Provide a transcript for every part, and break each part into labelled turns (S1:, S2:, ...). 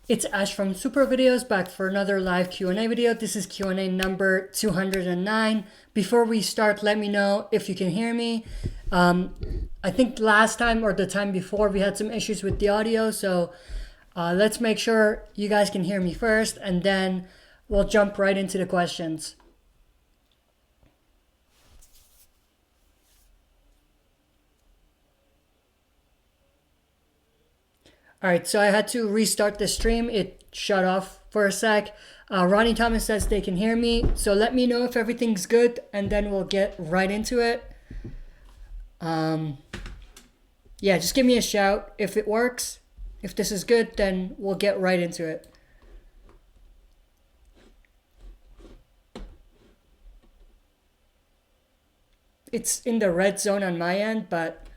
S1: It's Ash from Super Videos back for another live Q&A video. This is Q&A number 209. Before we start, let me know if you can hear me. I think last time or the time before we had some issues with the audio, so let's make sure you guys can hear me first, and then we'll jump right into the questions. All right, so I had to restart the stream. It shut off for a sec. Ronnie Thomas says they can hear me. So let me know if everything's good, and then we'll get right into it. Yeah, just give me a shout if it works. If this is good, then we'll get right into it. It's in the red zone on my end, but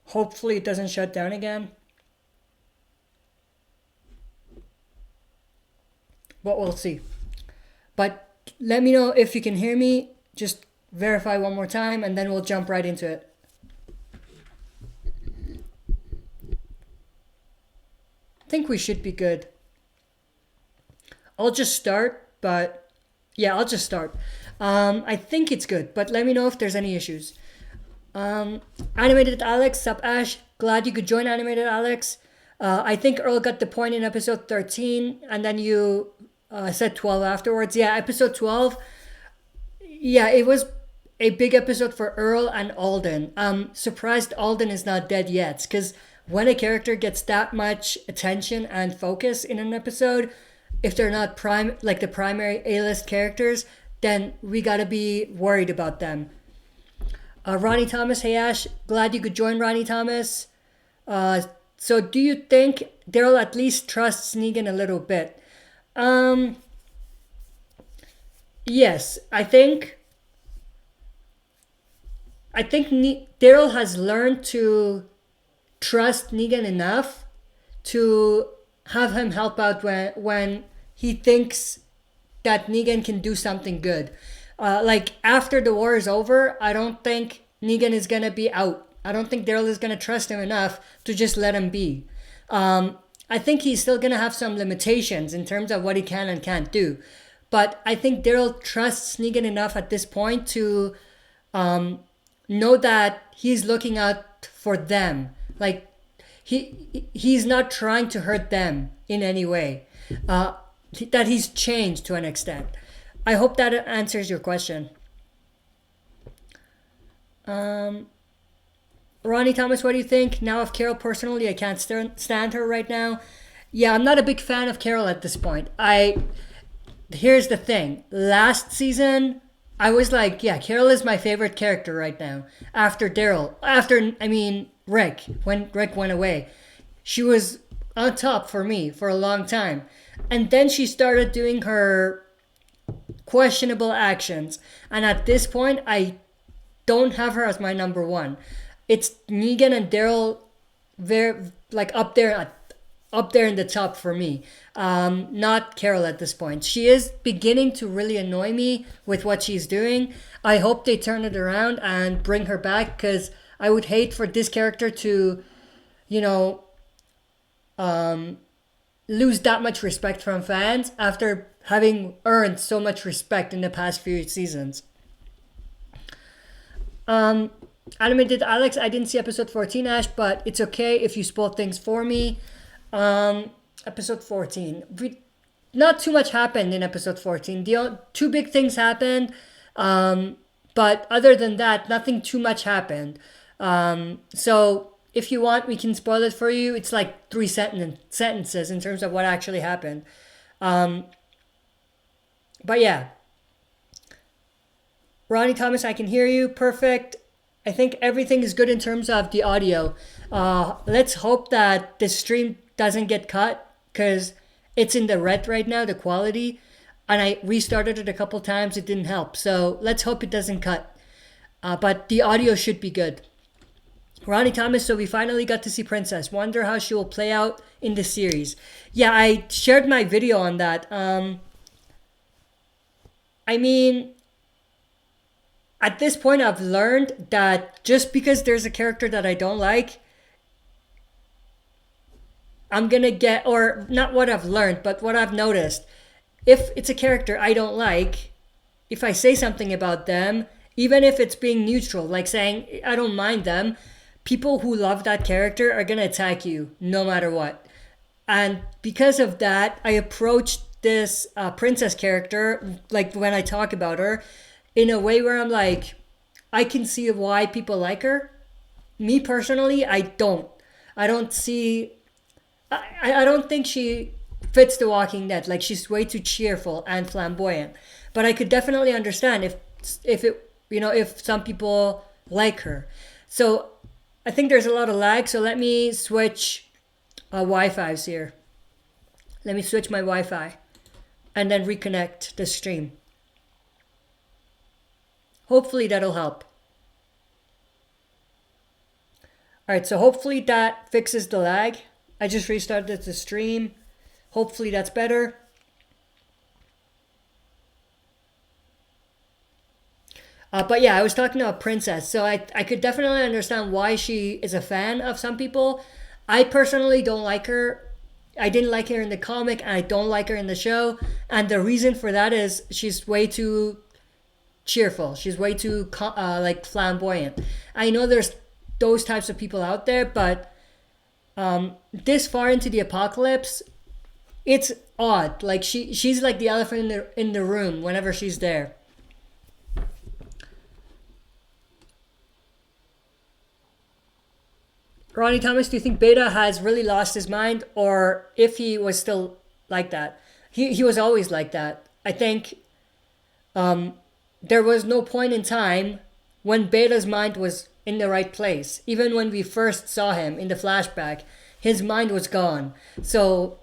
S1: hopefully it doesn't shut down again. But we'll see. But let me know if you can hear me. Just verify one more time, and then we'll jump right into it. I think we should be good. I'll just start, but yeah, I'll just start. I think it's good, but let me know if there's any issues. Animated Alex, sup Ash, glad you could join Animated Alex. I think Earl got the point in episode 13, and then you said 12 afterwards. Yeah, episode 12. Yeah, it was a big episode for Earl and Alden. I'm surprised Alden is not dead yet, because when a character gets that much attention and focus in an episode, if they're not the primary A-list characters, then we gotta be worried about them. Ronnie Thomas, hey Ash, glad you could join, Ronnie Thomas. So do you think Daryl at least trusts Negan a little bit? Yes, I think Daryl has learned to trust Negan enough to have him help out when he thinks that Negan can do something good. Like after the war is over, I don't think Negan is gonna be out. I don't think Daryl is gonna trust him enough to just let him be. I think he's still gonna have some limitations in terms of what he can and can't do. But I think Daryl trusts Negan enough at this point to know that he's looking out for them. Like he's not trying to hurt them in any way. That he's changed to an extent. I hope that answers your question. Ronnie Thomas, what do you think? Now of Carol personally, I can't stand her right now. Yeah, I'm not a big fan of Carol at this point. Here's the thing. Last season, I was like, yeah, Carol is my favorite character right now. After Rick, when Rick went away. She was on top for me for a long time. And then she started doing her questionable actions. And at this point, I don't have her as my number one. It's Negan and Daryl, very up there in the top for me. Not Carol at this point. She is beginning to really annoy me with what she's doing. I hope they turn it around and bring her back, because I would hate for this character to, lose that much respect from fans after having earned so much respect in the past few seasons. Animated Alex, I didn't see episode 14, Ash, but it's okay if you spoil things for me. Episode 14. Not too much happened in episode 14. Two big things happened, but other than that, nothing too much happened. So if you want, we can spoil it for you. It's like 3 sentences in terms of what actually happened. But yeah. Ronnie Thomas, I can hear you. Perfect. I think everything is good in terms of the audio. Let's hope that the stream doesn't get cut, because it's in the red right now, the quality. And I restarted it a couple times. It didn't help. So let's hope it doesn't cut. But the audio should be good. Ronnie Thomas, so we finally got to see Princess. Wonder how she will play out in the series. Yeah, I shared my video on that. At this point, I've learned that just because there's a character that I don't like, I'm gonna get, or not what I've learned, but what I've noticed. If it's a character I don't like, if I say something about them, even if it's being neutral, like saying I don't mind them, people who love that character are gonna attack you no matter what. And because of that, I approached this princess character, like when I talk about her, in a way where I'm like, I can see why people like her. Me personally, I don't. I don't see. I don't think she fits The Walking Dead. Like, she's way too cheerful and flamboyant. But I could definitely understand if it, if some people like her. So I think there's a lot of lag. So let me switch Wi-Fi's here. Let me switch my Wi-Fi and then reconnect the stream. Hopefully that'll help. All right, so hopefully that fixes the lag. I just restarted the stream. Hopefully that's better. But yeah, I was talking about Princess. So I could definitely understand why she is a fan of some people. I personally don't like her. I didn't like her in the comic, and I don't like her in the show. And the reason for that is she's way too cheerful. She's way too like flamboyant. I know there's those types of people out there, but this far into the apocalypse, it's odd. Like she's like the elephant in the room whenever she's there. Ronnie Thomas, do you think Beta has really lost his mind, or if he was still like that? He was always like that. I think there was no point in time when Beta's mind was in the right place. Even when we first saw him in the flashback, his mind was gone. So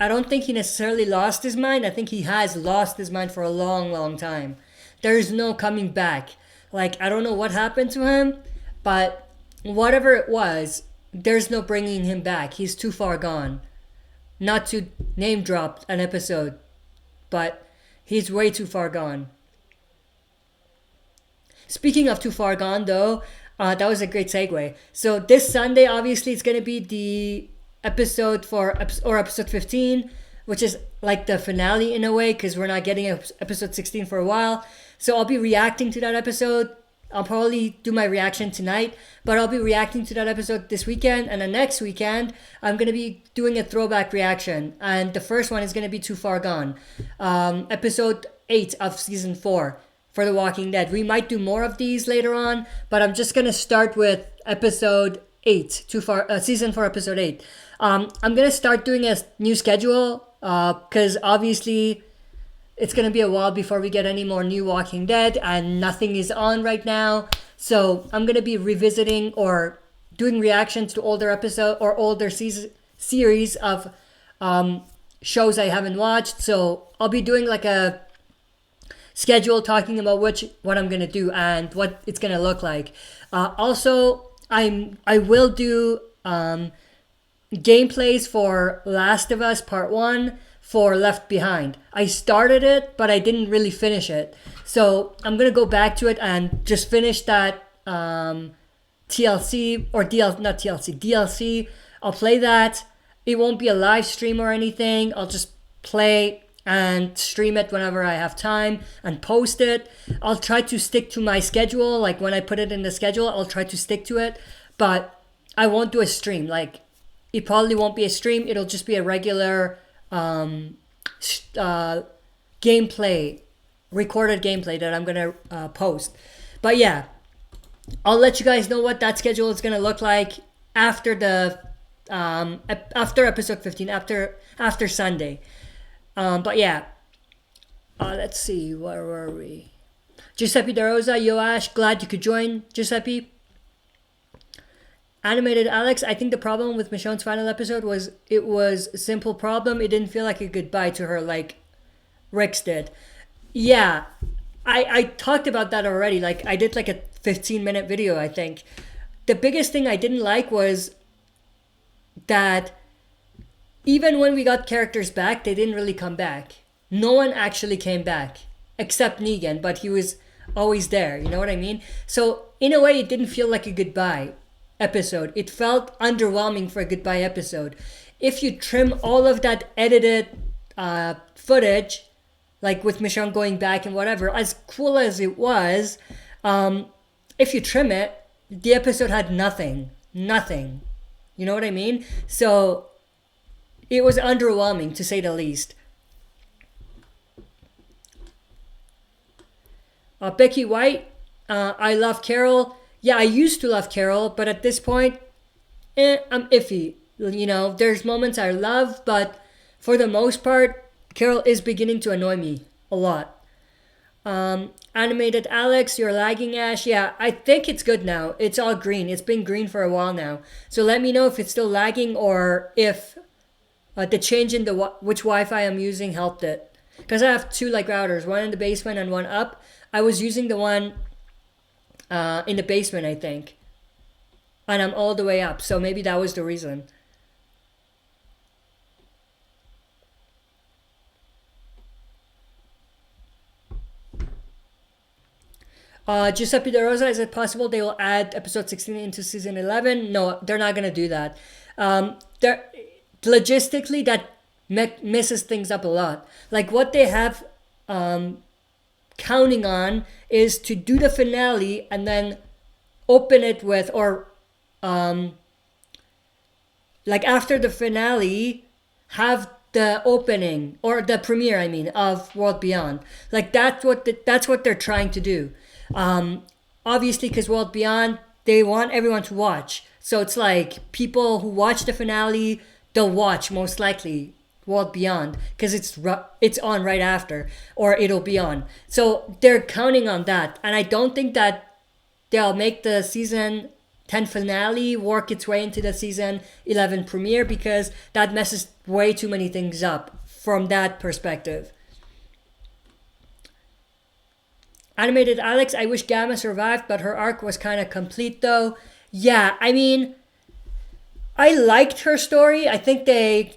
S1: I don't think he necessarily lost his mind. I think he has lost his mind for a long, long time. There's no coming back. Like, I don't know what happened to him, but whatever it was, there's no bringing him back. He's too far gone. Not to name drop an episode, but he's way too far gone. Speaking of too far gone, though, that was a great segue. So this Sunday, obviously, it's going to be the episode episode 15, which is like the finale in a way, because we're not getting episode 16 for a while. So I'll be reacting to that episode. I'll probably do my reaction tonight, but I'll be reacting to that episode this weekend, and the next weekend I'm going to be doing a throwback reaction, and the first one is going to be Too Far Gone, episode 8 of season 4 for The Walking Dead. We might do more of these later on, but I'm just going to start with episode 8, season 4 episode 8. I'm going to start doing a new schedule, because obviously it's going to be a while before we get any more new Walking Dead, and nothing is on right now. So I'm going to be revisiting or doing reactions to older episodes or older series of shows I haven't watched. So I'll be doing like a schedule talking about what I'm going to do and what it's going to look like. Also, I will do gameplays for Last of Us Part 1 for Left Behind. I started it, but I didn't really finish it. So I'm going to go back to it and just finish that TLC or not TLC, DLC. I'll play that. It won't be a live stream or anything. I'll just play and stream it whenever I have time and post it. I'll try to stick to my schedule. Like when I put it in the schedule, I'll try to stick to it. But I won't do a stream. Like, it probably won't be a stream. It'll just be a regular gameplay, recorded gameplay that I'm gonna post. But yeah, I'll let you guys know what that schedule is gonna look like after the after episode 15, after Sunday. But yeah, let's see, where were we? Giuseppe De Rosa, Yoash, glad you could join, Giuseppe. Animated Alex, I think the problem with Michonne's final episode was it was a simple problem. It didn't feel like a goodbye to her like Rick's did. Yeah, I talked about that already. Like, I did like a 15-minute video, I think. The biggest thing I didn't like was that even when we got characters back, they didn't really come back. No one actually came back except Negan, but he was always there. You know what I mean? So in a way, it didn't feel like a goodbye. episode. It felt underwhelming for a goodbye episode. If you trim all of that edited footage, like with Michonne going back and whatever, as cool as it was, if you trim it, the episode had nothing. You know what I mean? So it was underwhelming, to say the least. Becky White, I love Carol. Yeah, I used to love Carol, but at this point, I'm iffy. You know, there's moments I love, but for the most part, Carol is beginning to annoy me a lot. Animated Alex, you're lagging, Ash. Yeah, I think it's good now. It's all green. It's been green for a while now. So let me know if it's still lagging or if the change in which Wi-Fi I'm using helped it. Because I have two like routers, one in the basement and one up. I was using the one in the basement, I think. And I'm all the way up, so maybe that was the reason. Giuseppe De Rosa, is it possible they will add episode 16 into season 11? No, they're not going to do that. Logistically, that messes things up a lot. Like what they have counting on is to do the finale and then open it with, or like after the finale, have the opening or the premiere, I mean, of World Beyond. Like that's what they're trying to do. Obviously, because World Beyond, they want everyone to watch. So it's like people who watch the finale, they'll watch most likely World Beyond because it's on right after, or it'll be on. So they're counting on that, and I don't think that they'll make the season 10 finale work its way into the season 11 premiere, because that messes way too many things up from that perspective. Animated Alex, I wish Gamma survived, but her arc was kind of complete though. Yeah, I mean, I liked her story. I think they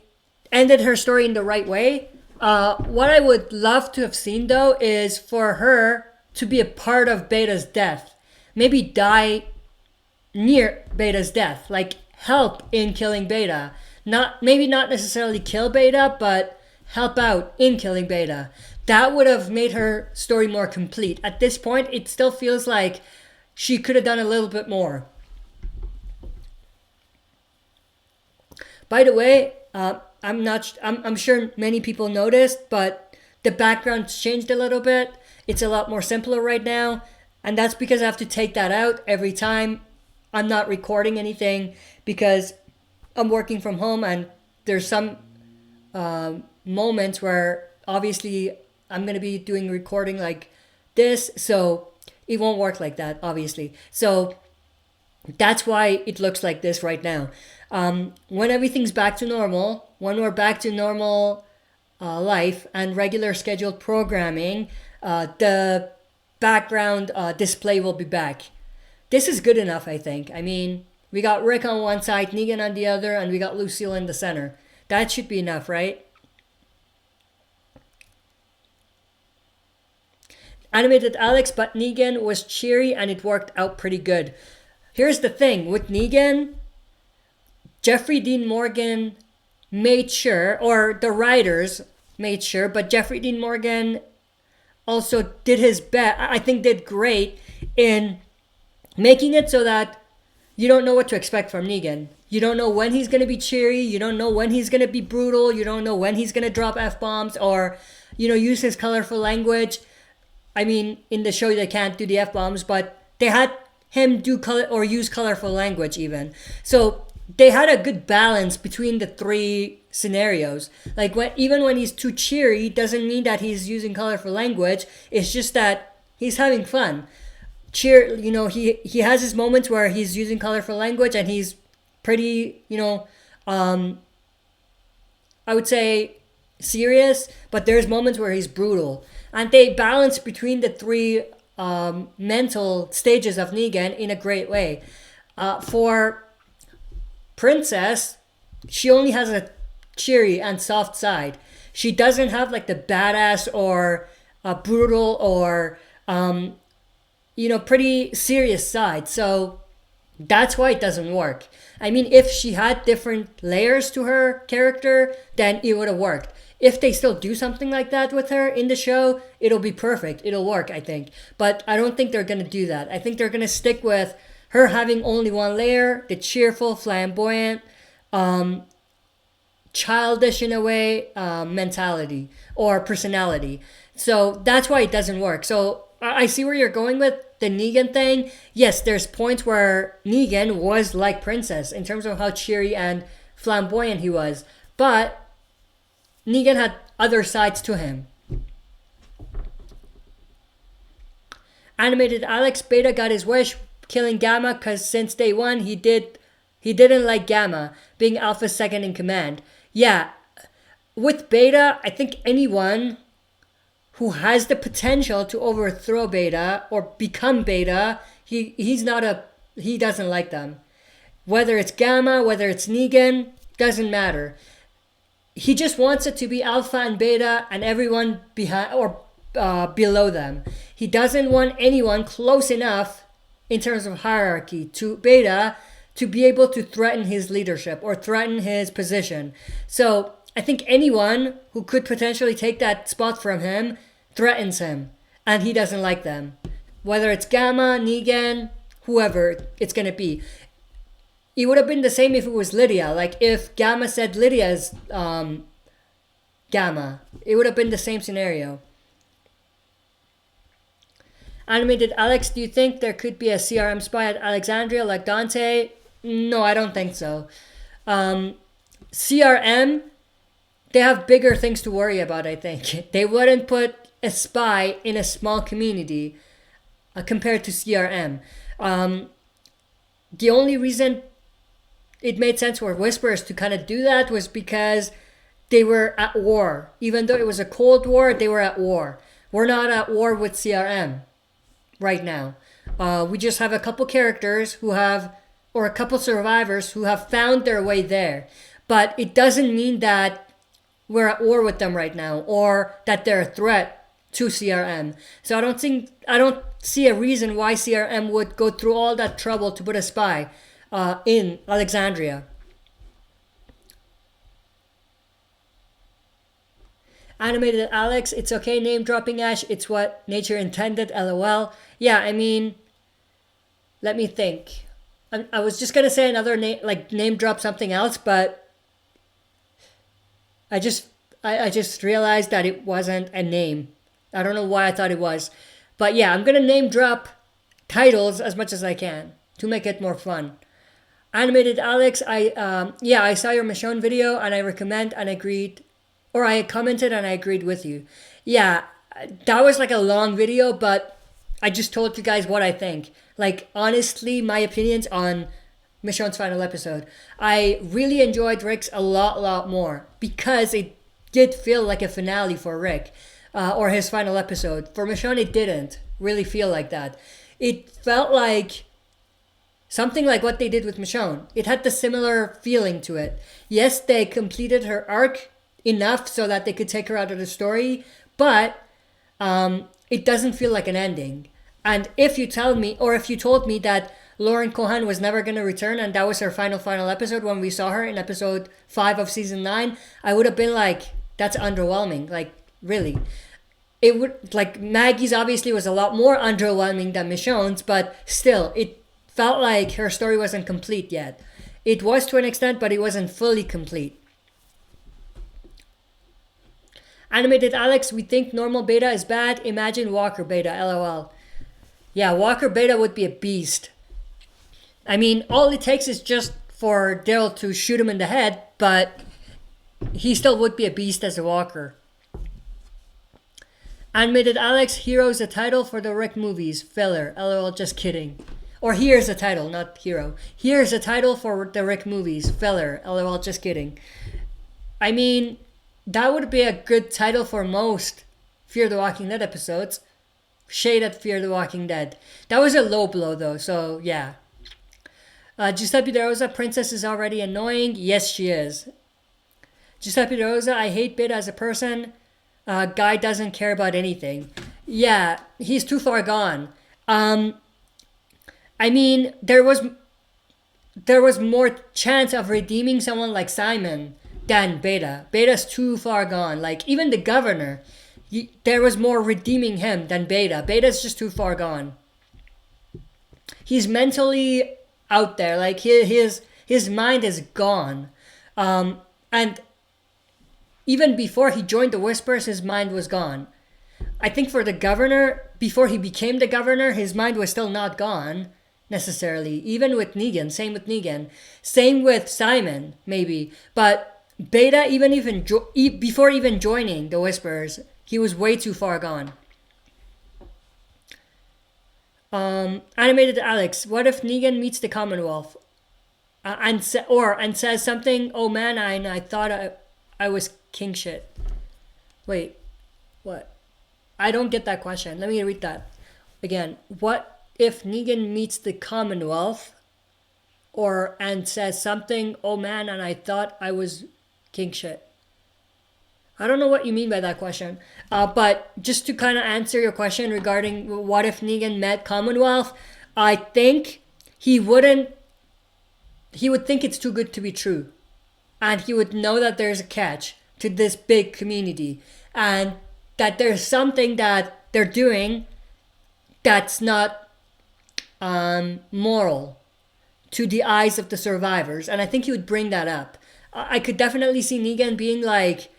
S1: ended her story in the right way. What I would love to have seen though is for her to be a part of Beta's death. Maybe die near Beta's death, like help in killing Beta. Maybe not necessarily kill Beta, but help out in killing Beta. That would have made her story more complete. At this point, it still feels like she could have done a little bit more. By the way, I'm sure many people noticed, but the background's changed a little bit. It's a lot more simpler right now, and that's because I have to take that out every time I'm not recording anything, because I'm working from home and there's some moments where obviously I'm going to be doing recording like this, so it won't work like that, obviously. So that's why it looks like this right now. When everything's back to normal, when we're back to normal life and regular scheduled programming, the background display will be back. This is good enough, I think. I mean, we got Rick on one side, Negan on the other, and we got Lucille in the center. That should be enough, right? Animated Alex, but Negan was cheery and it worked out pretty good. Here's the thing, with Negan, Jeffrey Dean Morgan made sure, or the writers made sure, but Jeffrey Dean Morgan also did his best, I think did great in making it so that you don't know what to expect from Negan. You don't know when he's going to be cheery, you don't know when he's going to be brutal, you don't know when he's going to drop F-bombs or, use his colorful language. I mean, in the show they can't do the F-bombs, but they had him do use colorful language even. So they had a good balance between the three scenarios. Like even when he's too cheery, doesn't mean that he's using colorful language. It's just that he's having fun. He has his moments where he's using colorful language and he's pretty, I would say serious, but there's moments where he's brutal. And they balance between the three mental stages of Negan in a great way. For Princess, she only has a cheery and soft side. She doesn't have like the badass or brutal or, pretty serious side. So That's why it doesn't work. I mean, if she had different layers to her character, then it would have worked. If they still do something like that with her in the show, it'll be perfect. It'll work, I think. But I don't think they're going to do that. I think they're going to stick with her having only one layer, the cheerful, flamboyant, childish in a way mentality or personality. So that's why it doesn't work. So I see where you're going with the Negan thing. Yes, there's points where Negan was like Princess in terms of how cheery and flamboyant he was. But Negan had other sides to him. Animated Alex, Beta got his wish, killing Gamma, because since day one he didn't like Gamma being Alpha's second in command. Yeah, with Beta, I think anyone who has the potential to overthrow Beta or become Beta, he doesn't like them. Whether it's Gamma, whether it's Negan, doesn't matter. He just wants it to be Alpha and Beta and everyone behind or below them. He doesn't want anyone close enough in terms of hierarchy to Beta to be able to threaten his leadership or threaten his position. So I think anyone who could potentially take that spot from him threatens him, and he doesn't like them. Whether it's Gamma, Negan, whoever it's going to be. It would have been the same if it was Lydia. Like if Gamma said Lydia is Gamma, it would have been the same scenario. Animated Alex, do you think there could be a CRM spy at Alexandria like Dante? No, I don't think so. CRM, they have bigger things to worry about, I think. They wouldn't put a spy in a small community compared to CRM. The only reason it made sense for Whisperers to kind of do that was because they were at war. Even though it was a Cold War, they were at war. We're not at war with CRM right now. We just have a couple characters who have, or a couple survivors who have found their way there. But it doesn't mean that we're at war with them right now or that they're a threat to CRM. So I don't see a reason why CRM would go through all that trouble to put a spy in Alexandria. Animated Alex, it's okay name dropping Ash. It's what nature intended. LOL. Yeah, I mean, let me think. I was just gonna say another name, like name drop something else, but I just realized that it wasn't a name. I don't know why I thought it was, but yeah, I'm gonna name drop titles as much as I can to make it more fun. Animated Alex, I saw your Michonne video and I recommend and agreed, or I commented and I agreed with you. Yeah, that was like a long video, but I just told you guys what I think. Like, honestly, my opinions on Michonne's final episode. I really enjoyed Rick's a lot more because it did feel like a finale for Rick, or his final episode. For Michonne, it didn't really feel like that. It felt like something like what they did with Michonne. It had the similar feeling to it. Yes, they completed her arc enough so that they could take her out of the story, but it doesn't feel like an ending. And if you tell me, or if you told me that Lauren Cohan was never going to return and that was her final episode when we saw her in episode 5 of season 9, I would have been like, that's underwhelming. Like, really. It would, like, Maggie's obviously was a lot more underwhelming than Michonne's, but still, it felt like her story wasn't complete yet. It was to an extent, but it wasn't fully complete. Animated Alex, we think normal beta is bad. Imagine Walker beta, LOL. Yeah, Walker beta would be a beast. I mean, all it takes is just for Daryl to shoot him in the head, but he still would be a beast as a Walker. Animated Alex, Hero is a title for the Rick movies. Filler, LOL, just kidding. Or here's a title, not Hero. Here's a title for the Rick movies. Filler, LOL, just kidding. I mean, that would be a good title for most Fear the Walking Dead episodes. Shade at Fear the Walking Dead. That was a low blow though, so yeah. Giuseppe De Rosa, Princess is already annoying. Yes, she is. Giuseppe De Rosa, I hate Beta as a person. Guy doesn't care about anything. Yeah, he's too far gone. I mean, there was there was more chance of redeeming someone like Simon than Beta. Beta's too far gone. Like, even the governor, there was more redeeming him than Beta. Beta's just too far gone. He's mentally out there. Like, his mind is gone. And even before he joined the Whispers, his mind was gone. I think for the governor, before he became the governor, his mind was still not gone necessarily. Even with Negan, same with Negan, same with Simon maybe. But Beta, before even joining the Whispers, he was way too far gone. Animated Alex, what if Negan meets the Commonwealth and says something? Oh man, I thought I was king shit. Wait, what? I don't get that question. Let me read that again. What if Negan meets the Commonwealth and says something, oh man, and I thought I was king shit? I don't know what you mean by that question. But just to kind of answer your question regarding what if Negan met Commonwealth, I think he would think it's too good to be true. And he would know that there's a catch to this big community. And that there's something that they're doing that's not moral to the eyes of the survivors. And I think he would bring that up. I could definitely see Negan being like,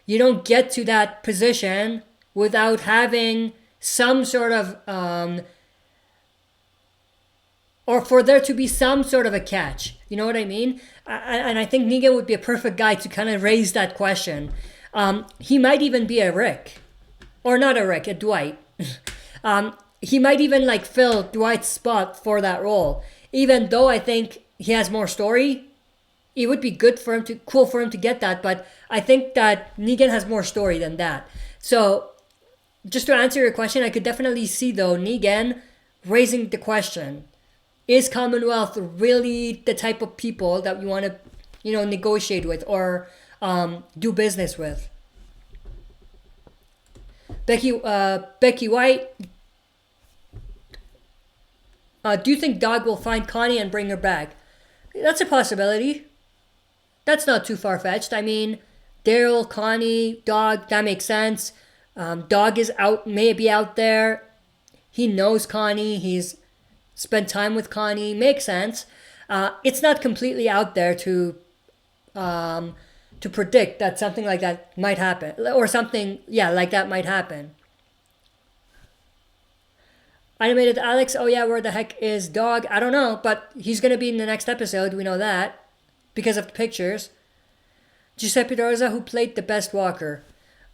S1: you don't get to that position without having some sort of, or for there to be some sort of a catch. You know what I mean? And I think Negan would be a perfect guy to kind of raise that question. He might even be a Rick. Or not a Rick, a Dwight. He might even like fill Dwight's spot for that role. Even though I think he has more story, it would be cool for him to get that. But I think that Negan has more story than that. So just to answer your question, I could definitely see though Negan raising the question: is Commonwealth really the type of people that you want to, negotiate with or do business with? Becky White, do you think Dog will find Connie and bring her back? That's a possibility. That's not too far-fetched. I mean, Daryl, Connie, Dog, that makes sense. Dog is maybe out there. He knows Connie. He's spent time with Connie. Makes sense. It's not completely out there to predict that something like that might happen. Or something, like that might happen. Animated Alex, oh yeah, where the heck is Dog? I don't know, but he's going to be in the next episode. We know that because of the pictures. Giuseppe Rosa, who played the best walker?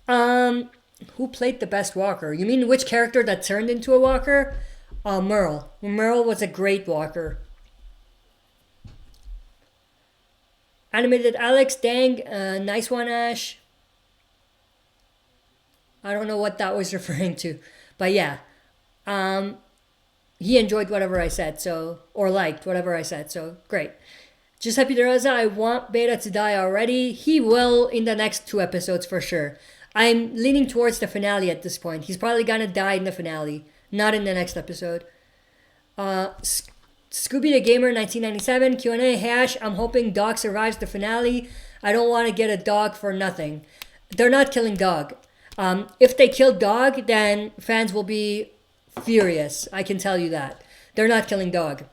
S1: Who played the best walker? You mean which character that turned into a walker? Merle. Merle was a great walker. Animated Alex, dang, nice one, Ash. I don't know what that was referring to, but yeah. He enjoyed whatever I said, or liked whatever I said, so great. Giuseppe De Rosa, I want Beta to die already. He will in the next 2 episodes for sure. I'm leaning towards the finale at this point. He's probably gonna die in the finale, not in the next episode. Scooby the Gamer 1997 Q&A, Hash, I'm hoping Dog survives the finale. I don't want to get a dog for nothing. They're not killing Dog. If they kill Dog, then fans will be furious. I can tell you that. They're not killing Dog.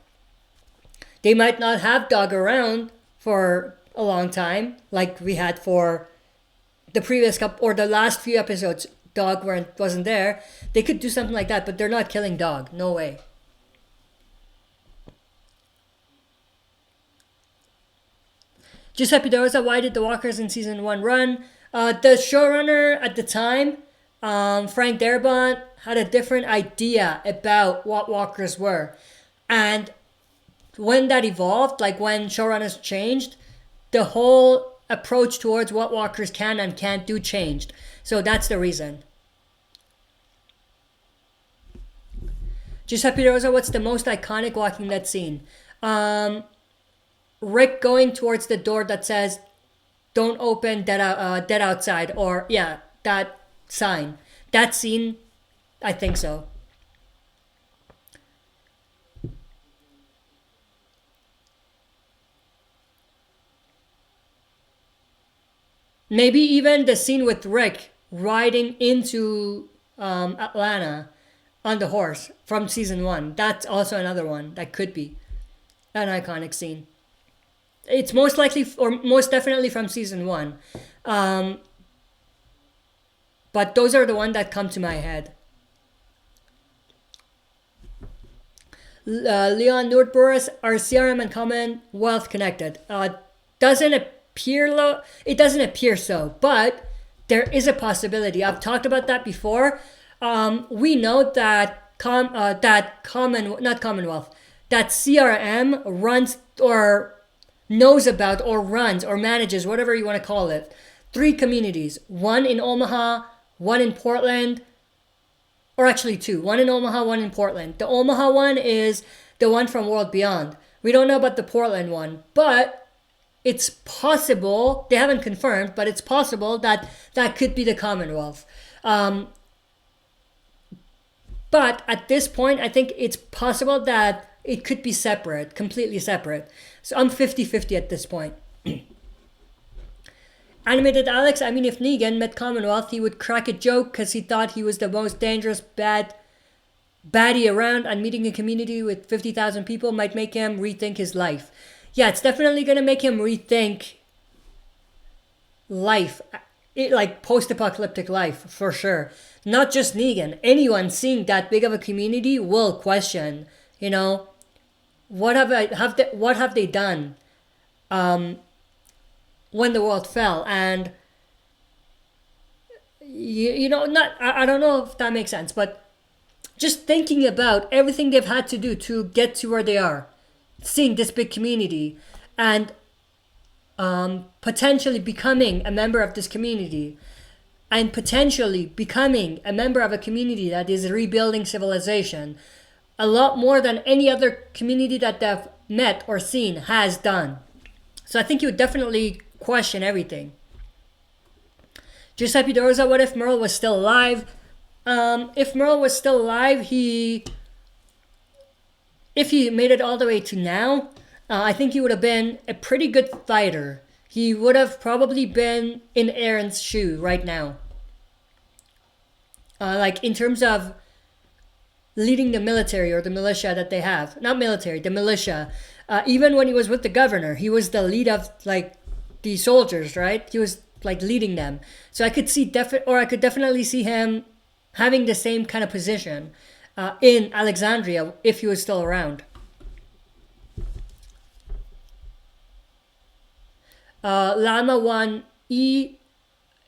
S1: They might not have Dog around for a long time, like we had for the previous couple or the last few episodes. Dog wasn't there. They could do something like that, but they're not killing Dog. No way. Giuseppe De Rosa, why did the Walkers in season 1 run? The showrunner at the time, Frank Darabont, had a different idea about what Walkers were. And when that evolved, like when showrunners changed, the whole approach towards what Walkers can and can't do changed. So that's the reason. Giuseppe De Rosa, what's the most iconic Walking Dead scene? Rick going towards the door that says, don't open, dead outside. Or, that sign. That scene, I think so. Maybe even the scene with Rick riding into Atlanta on the horse from season 1. That's also another one that could be an iconic scene. It's most likely or most definitely from season 1. But those are the ones that come to my head. Leon Nordboris, are CRM and Commonwealth connected? Doesn't appear it doesn't appear so, but there is a possibility. I've talked about that before. We know that that CRM runs or knows about or runs or manages, whatever you want to call it, 3 communities. One in Omaha, one in Portland, or actually 2. One in Omaha, one in Portland. The Omaha one is the one from World Beyond. We don't know about the Portland one, but it's possible, they haven't confirmed, but it's possible that that could be the Commonwealth. But at this point, I think it's possible that it could be separate, completely separate. So I'm 50-50 at this point. Animated Alex, I mean, if Negan met Commonwealth, he would crack a joke because he thought he was the most dangerous baddie around, and meeting a community with 50,000 people might make him rethink his life. Yeah, it's definitely going to make him rethink life, like post-apocalyptic life, for sure. Not just Negan. Anyone seeing that big of a community will question, you know, what have they done when the world fell? And you know, I don't know if that makes sense, but just thinking about everything they've had to do to get to where they are, seeing this big community, and potentially becoming a member of this community, and potentially becoming a member of a community that is rebuilding civilization, a lot more than any other community that they've met or seen has done. So I think you would definitely question everything. Giuseppe Dorza, what if Merle was still alive? If Merle was still alive, if he made it all the way to now, I think he would have been a pretty good fighter. He would have probably been in Aaron's shoe right now. Like in terms of leading the military or the militia that they have. Not military, the militia. Even when he was with the governor, he was the lead of like the soldiers, right? He was like leading them. So I could definitely see him having the same kind of position in Alexandria if he was still around. Llama 1E,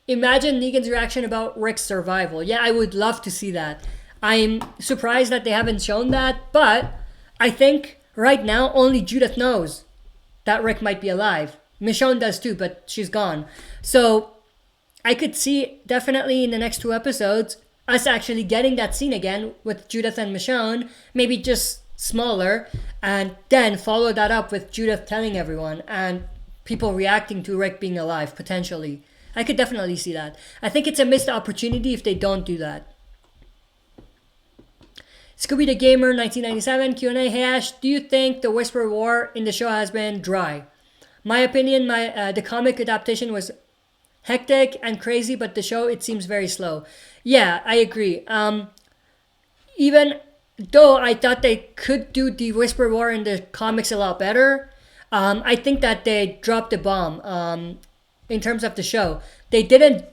S1: imagine Negan's reaction about Rick's survival. Yeah, I would love to see that. I'm surprised that they haven't shown that, but I think right now only Judith knows that Rick might be alive. Michonne does too, but she's gone. So I could see definitely in the next 2 episodes us actually getting that scene again with Judith and Michonne, maybe just smaller, and then follow that up with Judith telling everyone and people reacting to Rick being alive, potentially. I could definitely see that. I think it's a missed opportunity if they don't do that. Scooby the Gamer 1997 Q&A. Hey Ash, do you think the Whisper War in the show has been dry? My opinion, the comic adaptation was hectic and crazy, but the show, it seems very slow. Yeah, I agree. Even though I thought they could do the Whisper War in the comics a lot better, I think that they dropped the bomb in terms of the show. They didn't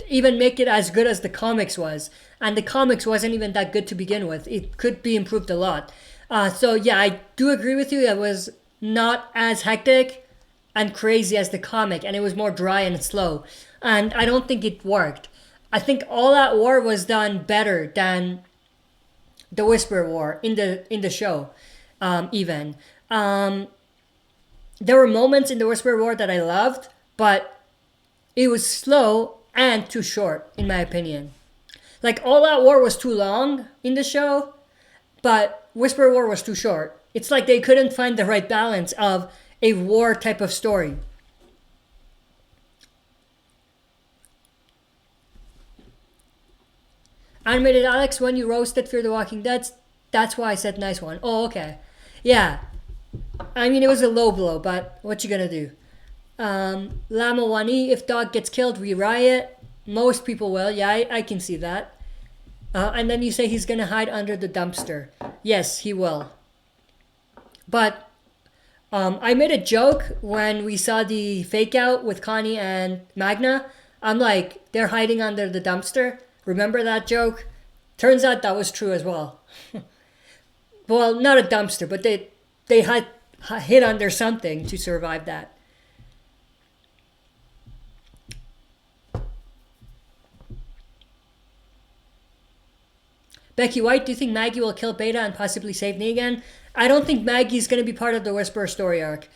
S1: even make it as good as the comics was. And the comics wasn't even that good to begin with. It could be improved a lot. So yeah, I do agree with you. It was not as hectic and crazy as the comic, and it was more dry and slow. And I don't think it worked. I think All Out War was done better than the Whisper War in the show. Even there were moments in the Whisper War that I loved, but it was slow and too short, in my opinion. Like, All Out War was too long in the show, but Whisper War was too short. It's like they couldn't find the right balance of a war type of story. Animated Alex, when you roasted Fear the Walking Dead, that's why I said nice one. Oh, okay. Yeah. I mean, it was a low blow, but what you gonna do? Lama Wani, if dog gets killed, we riot. Most people will. Yeah, I can see that. And then you say he's going to hide under the dumpster. Yes, he will. But I made a joke when we saw the fake out with Connie and Magna. I'm like, they're hiding under the dumpster. Remember that joke? Turns out that was true as well. Well, not a dumpster, but they had hid under something to survive that. Becky White, do you think Maggie will kill Beta and possibly save Negan? I don't think Maggie's going to be part of the Whisperer story arc.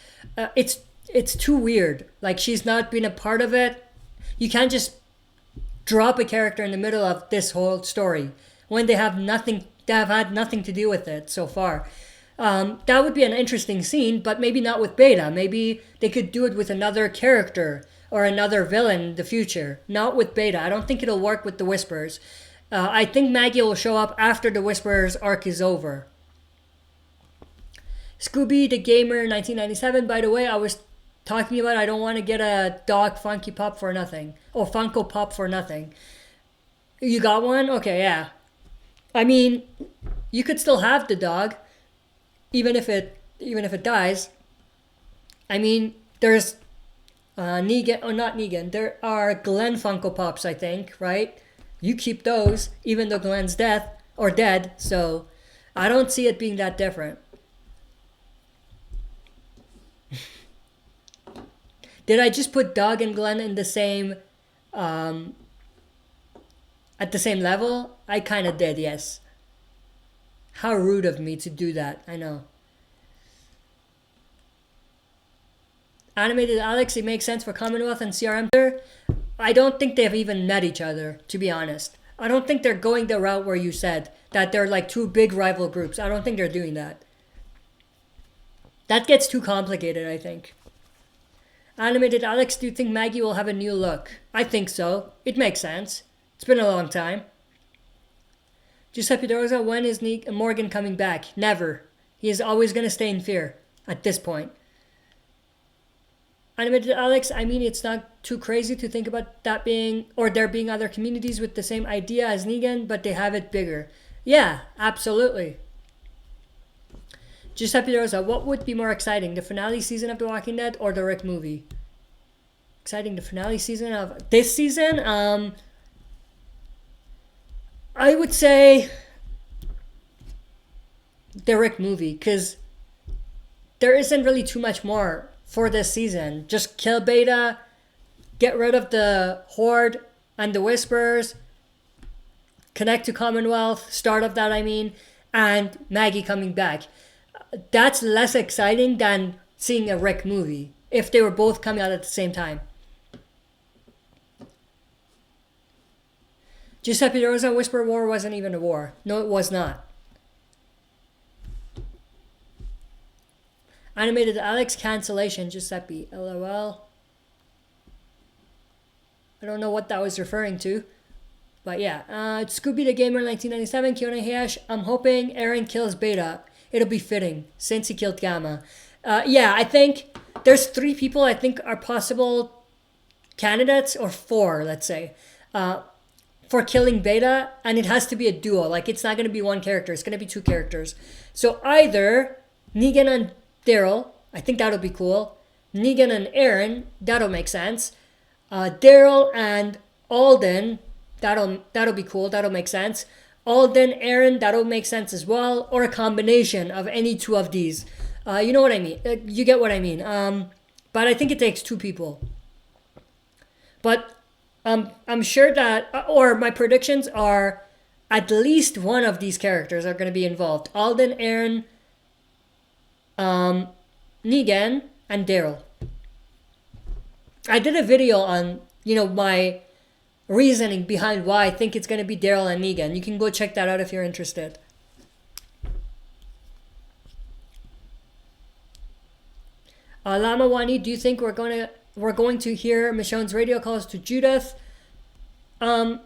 S1: It's too weird. Like, she's not been a part of it. You can't just drop a character in the middle of this whole story when they have nothing. They have had nothing to do with it so far. That would be an interesting scene, but maybe not with Beta. Maybe they could do it with another character or another villain in the future. Not with Beta. I don't think it'll work with the Whisperers. I think Maggie will show up after the Whisperers arc is over. Scooby the Gamer 1997. By the way, I was talking about I don't want to get a dog Funky Pop for nothing. Or Funko Pop for nothing. You got one? Okay, yeah. I mean, you could still have the dog, even if it dies. I mean, there's Negan, or not Negan. There are Glenn Funko Pops, I think, right? You keep those, even though Glenn's dead. So I don't see it being that different. Did I just put Doug and Glenn in the same, at the same level? I kind of did, yes. How rude of me to do that, I know. Animated Alex, it makes sense for Commonwealth and CRM. I don't think they've even met each other, to be honest. I don't think they're going the route where you said that they're like two big rival groups. I don't think they're doing that. That gets too complicated, I think. Animated Alex, do you think Maggie will have a new look? I think so. It makes sense. It's been a long time. Giuseppe De Rosa, when is Morgan coming back? Never. He is always going to stay in fear at this point. Animated Alex, I mean, it's not too crazy to think about that being, or there being other communities with the same idea as Negan, but they have it bigger. Yeah, absolutely. Giuseppe De Rosa, what would be more exciting, the finale season of The Walking Dead or the Rick movie? Exciting, the finale season of this season? I would say the Rick movie, because there isn't really too much more for this season. Just kill Beta, get rid of the Horde and the Whisperers, connect to Commonwealth, start of that I mean, and Maggie coming back. That's less exciting than seeing a Rick movie, if they were both coming out at the same time. Giuseppe De Rosa, Whisper War wasn't even a war. No, it was not. Animated Alex, cancellation, Giuseppe. LOL. I don't know what that was referring to. But yeah. Scooby the Gamer 1997, Kiona Hayash. I'm hoping Aaron kills Beta. It'll be fitting, since he killed Gamma. Yeah, I think there's 3 people I think are possible candidates, or 4, let's say, for killing Beta, and it has to be a duo. Like, it's not going to be one character. It's going to be 2 characters. So either Negan and Daryl, I think that'll be cool. Negan and Aaron, that'll make sense. Daryl and Alden, that'll be cool. That'll make sense. Alden, Aaron, that'll make sense as well. Or a combination of any 2 of these. You know what I mean. You get what I mean. But I think it takes 2 people. But I'm sure that, or my predictions are, at least one of these characters are going to be involved. Alden, Aaron, Negan, and Daryl. I did a video on, my reasoning behind why I think it's going to be Daryl and Negan. You can go check that out if you're interested. Lama Wani, do you think we're going to hear Michonne's radio calls to Judith? We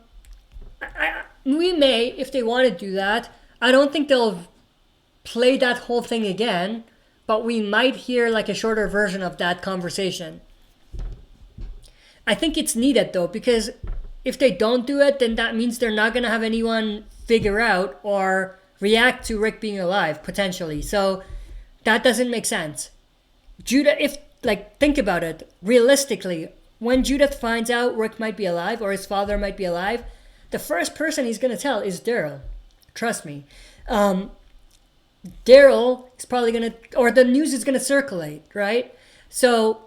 S1: may, if they want to do that. I don't think they'll play that whole thing again, but we might hear like a shorter version of that conversation. I think it's needed though, because if they don't do it, then that means they're not gonna have anyone figure out or react to Rick being alive potentially. So that doesn't make sense. Judith, if like think about it realistically, when Judith finds out Rick might be alive or his father might be alive, the first person he's gonna tell is Daryl. Trust me. Daryl is probably gonna, or the news is gonna circulate, right? So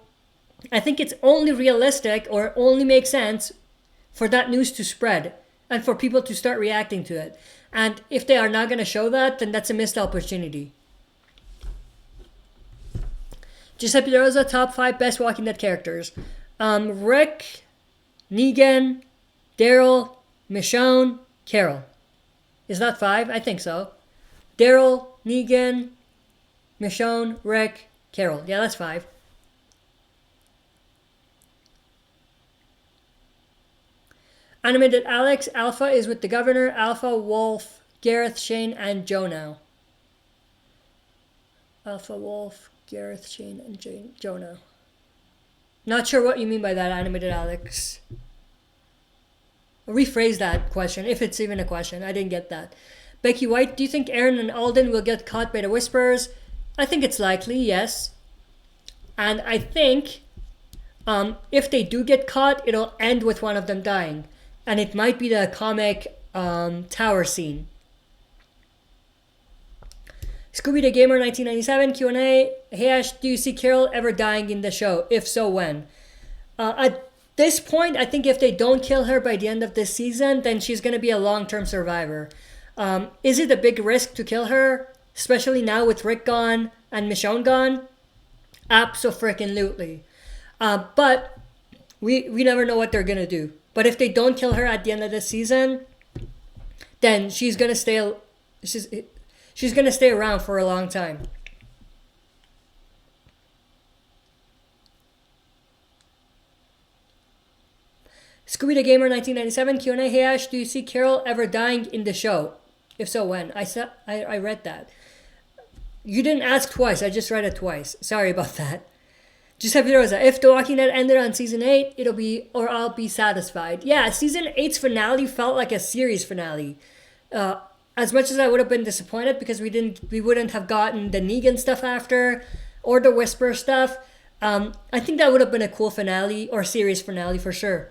S1: I think it's only realistic or only makes sense for that news to spread and for people to start reacting to it. And if they are not going to show that, then that's a missed opportunity. Giuseppe De Rosa, top 5 best Walking Dead characters. Rick, Negan, Daryl, Michonne, Carol. Is that 5? I think so. Daryl, Negan, Michonne, Rick, Carol. Yeah, that's 5. Animated Alex, Alpha is with the Governor, Alpha, Wolf, Gareth, Shane, and Joe now. Alpha, Wolf, Gareth, Shane, and Joe now. Not sure what you mean by that, Animated Alex. Rephrase that question, if it's even a question. I didn't get that. Becky White, do you think Aaron and Alden will get caught by the Whisperers? I think it's likely, yes. And I think if they do get caught, it'll end with one of them dying. And it might be the comic tower scene. Scooby the Gamer 1997 Q&A. Hey Ash, do you see Carol ever dying in the show? If so, when? At this point, I think if they don't kill her by the end of this season, then she's going to be a long-term survivor. Is it a big risk to kill her? Especially now with Rick gone and Michonne gone? Abso-freaking-lutely. But we never know what they're going to do. But if they don't kill her at the end of the season, then she's going to stay around for a long time. Scooby the Gamer 1997 Q&A. Hey Ash, do you see Carol ever dying in the show? If so, when? I read that. You didn't ask twice. I just read it twice. Sorry about that. Giuseppe Rosa, if The Walking Dead ended on season 8, I'll be satisfied. Yeah, season 8's finale felt like a series finale. As much as I would have been disappointed because we wouldn't have gotten the Negan stuff after or the Whisper stuff. I think that would have been a cool finale or series finale for sure.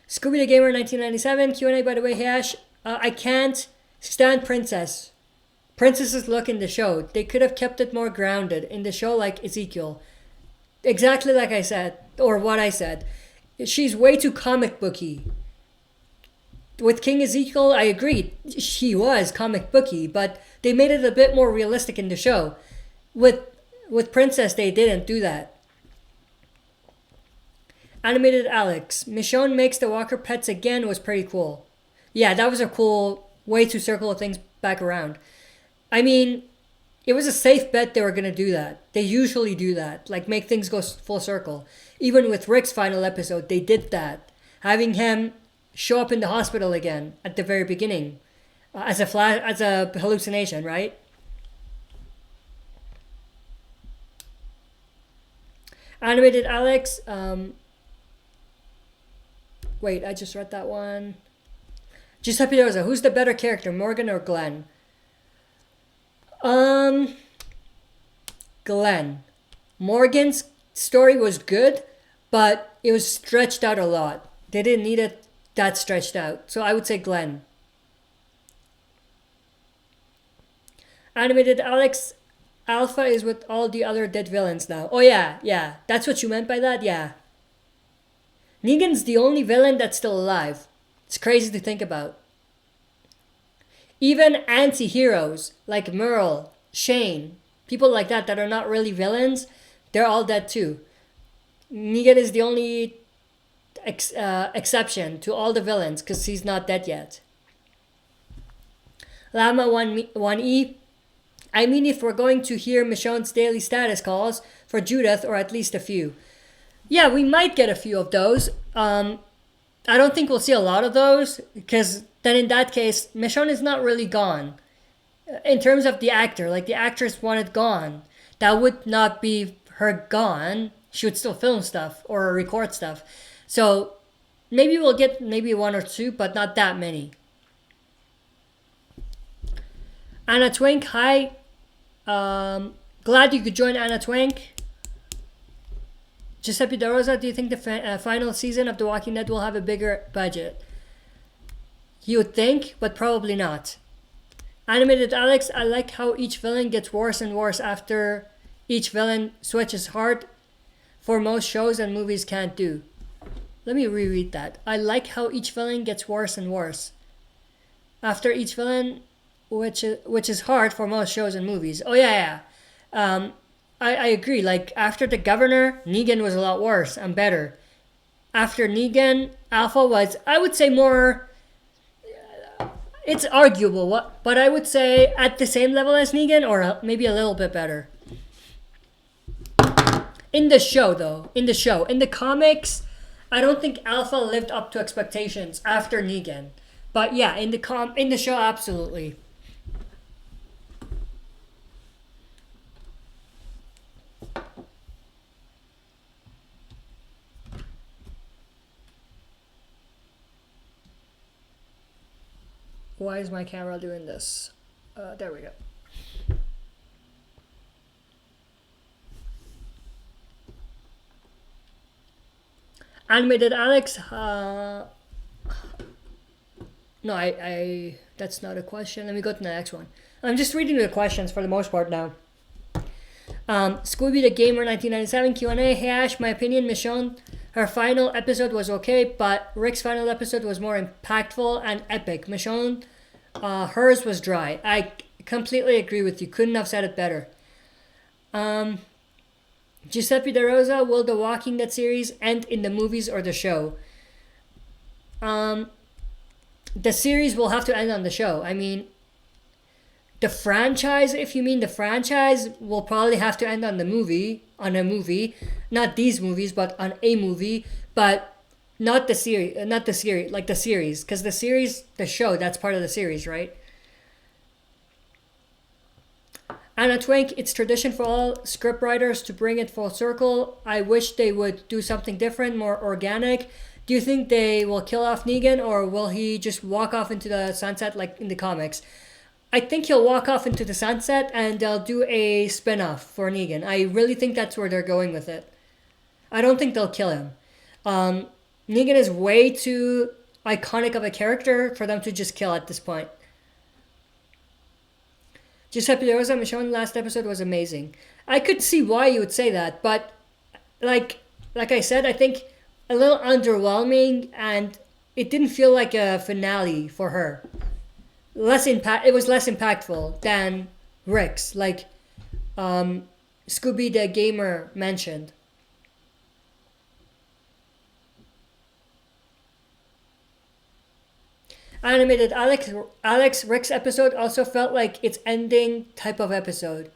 S1: Scooby the Gamer 1997 Q&A, by the way, Hash. I can't stand Princess. Princess's look in the show. They could have kept it more grounded in the show like Ezekiel. Exactly like I said, or what I said. She's way too comic booky. With King Ezekiel, I agreed. She was comic booky, but they made it a bit more realistic in the show. With Princess, they didn't do that. Animated Alex. Michonne makes the Walker pets again was pretty cool. Yeah, that was a cool way to circle things back around. I mean, it was a safe bet they were going to do that. They usually do that, like make things go full circle. Even with Rick's final episode, they did that. Having him show up in the hospital again at the very beginning as a hallucination, right? Animated Alex. Wait, I just read that one. Giuseppe Rosa, who's the better character, Morgan or Glenn? Glenn. Morgan's story was good, but it was stretched out a lot. They didn't need it that stretched out. So I would say Glenn. Animated Alex, Alpha is with all the other dead villains now. Oh yeah. That's what you meant by that? Yeah. Negan's the only villain that's still alive. It's crazy to think about. Even anti-heroes like Merle, Shane, people like that are not really villains, they're all dead too. Negan is the only exception to all the villains because he's not dead yet. Llama 1E. I mean, if we're going to hear Michonne's daily status calls for Judith, or at least a few. Yeah, we might get a few of those. I don't think we'll see a lot of those because then in that case, Michonne is not really gone. In terms of the actor, like the actress wanted gone. That would not be her gone. she would still film stuff or record stuff. So maybe we'll get maybe one or two, but not that many. Anna Twink, hi. Glad you could join, Anna Twink. Giuseppe De Rosa, do you think the final season of The Walking Dead will have a bigger budget? You would think, but probably not. Animated Alex, I like how each villain gets worse and worse after each villain switches hard for most shows and movies can't do. Let me reread that. I like how each villain gets worse and worse after each villain, which is hard for most shows and movies. Oh yeah. I agree. Like after the governor, Negan was a lot worse and better. After Negan, Alpha was, I would say, more. It's arguable, but I would say at the same level as Negan, or maybe a little bit better. In the show, though, in the comics, I don't think Alpha lived up to expectations after Negan. But yeah, in the show, absolutely. Why is my camera doing this? There we go. Animated Alex. No, I. That's not a question. Let me go to the next one. I'm just reading the questions for the most part now. Scooby the Gamer 1997 Q&A. Hey Ash, my opinion, Michonne, her final episode was okay, but Rick's final episode was more impactful and epic. Michonne, hers was dry. I completely agree with you. Couldn't have said it better. Giuseppe De Rosa, will the Walking Dead series end in the movies or the show? The series will have to end on the show. I mean, the franchise, if you mean the franchise, will probably have to end on a movie. Not these movies, but on a movie. But not the series, like the series. Because the show, that's part of the series, right? Anna Twink, it's tradition for all scriptwriters to bring it full circle. I wish they would do something different, more organic. Do you think they will kill off Negan, or will he just walk off into the sunset like in the comics? I think he'll walk off into the sunset and they'll do a spin-off for Negan. I really think that's where they're going with it. I don't think they'll kill him. Negan is way too iconic of a character for them to just kill at this point. Giuseppe De Rosa, Michonne, last episode was amazing. I could see why you would say that, but like I said, I think a little underwhelming, and it didn't feel like a finale for her. It was less impactful than Rick's, like Scooby the Gamer mentioned. Animated Alex Rick's episode also felt like its ending type of episode.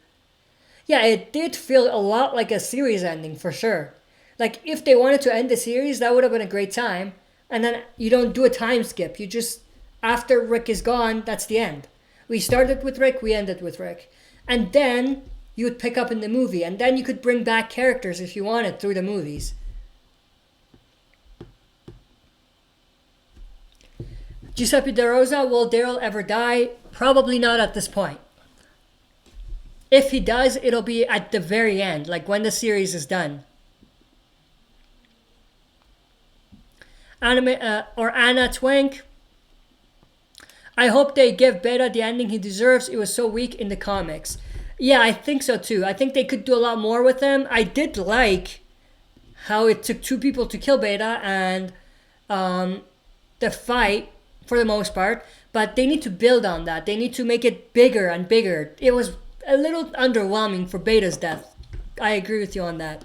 S1: Yeah, it did feel a lot like a series ending for sure. Like if they wanted to end the series, that would have been a great time. And then you don't do a time skip. You just, after Rick is gone, that's the end. We started with Rick, we ended with Rick. And then you would pick up in the movie. And then you could bring back characters if you wanted through the movies. Giuseppe De Rosa, will Daryl ever die? Probably not at this point. If he does, it'll be at the very end, like when the series is done. Anna Twink, I hope they give Beta the ending he deserves. It was so weak in the comics. Yeah, I think so too. I think they could do a lot more with him. I did like how it took two people to kill Beta and the fight for the most part, but they need to build on that. They need to make it bigger and bigger. It was a little underwhelming for Beta's death. I agree with you on that.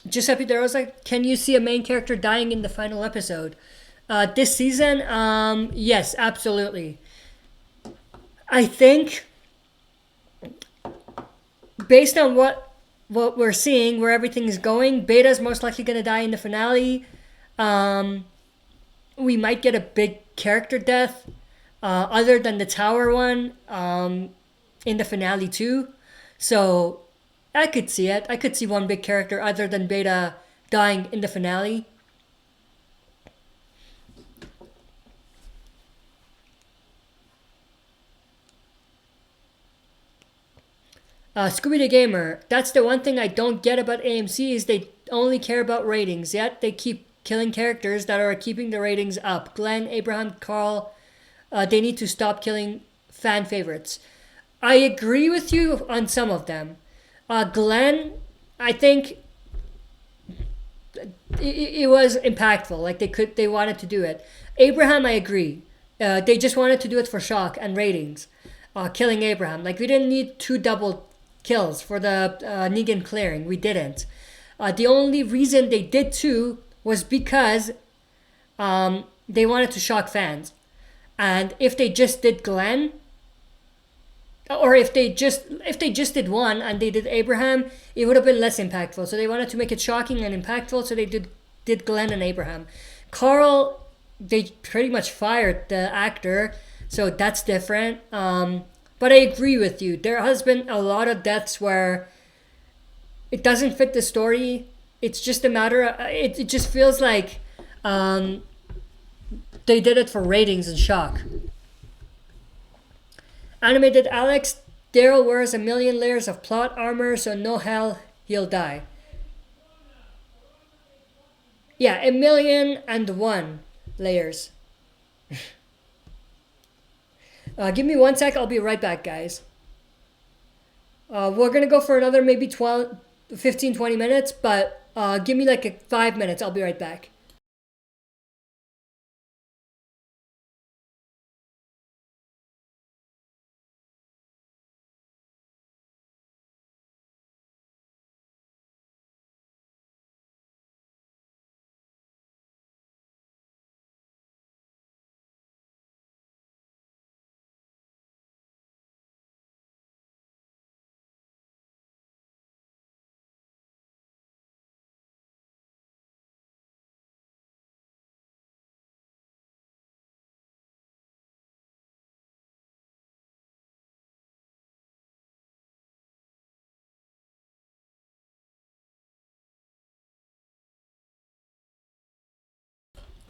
S1: Giuseppe De Rosa, can you see a main character dying in the final episode? This season, yes, absolutely. I think, based on what we're seeing, where everything is going, Beta's most likely going to die in the finale. We might get a big character death, other than the tower one. in the finale too. So I could see it. I could see one big character other than Beta dying in the finale. Scooby the Gamer. That's the one thing I don't get about AMC is they only care about ratings. Yet they keep killing characters that are keeping the ratings up. Glenn, Abraham, Carl. They need to stop killing fan favorites. I agree with you on some of them. Glenn, I think it was impactful. Like they wanted to do it. Abraham, I agree. They just wanted to do it for shock and ratings. Killing Abraham, like we didn't need 2 double kills for the Negan clearing. We didn't. The only reason they did 2 was because they wanted to shock fans. And if they just did Glenn, or if they just did 1 and they did Abraham, it would have been less impactful. So they wanted to make it shocking and impactful, so they did Glenn and Abraham. Carl, they pretty much fired the actor, so that's different. But I agree with you. There has been a lot of deaths where it doesn't fit the story. It's just a matter of, it just feels like they did it for ratings and shock. Animated Alex, Daryl wears a million layers of plot armor, so no hell, he'll die. Yeah, 1,000,001 layers. Give me 1 sec, I'll be right back, guys. We're gonna go for another maybe 15, 20 minutes, but give me like 5 minutes, I'll be right back.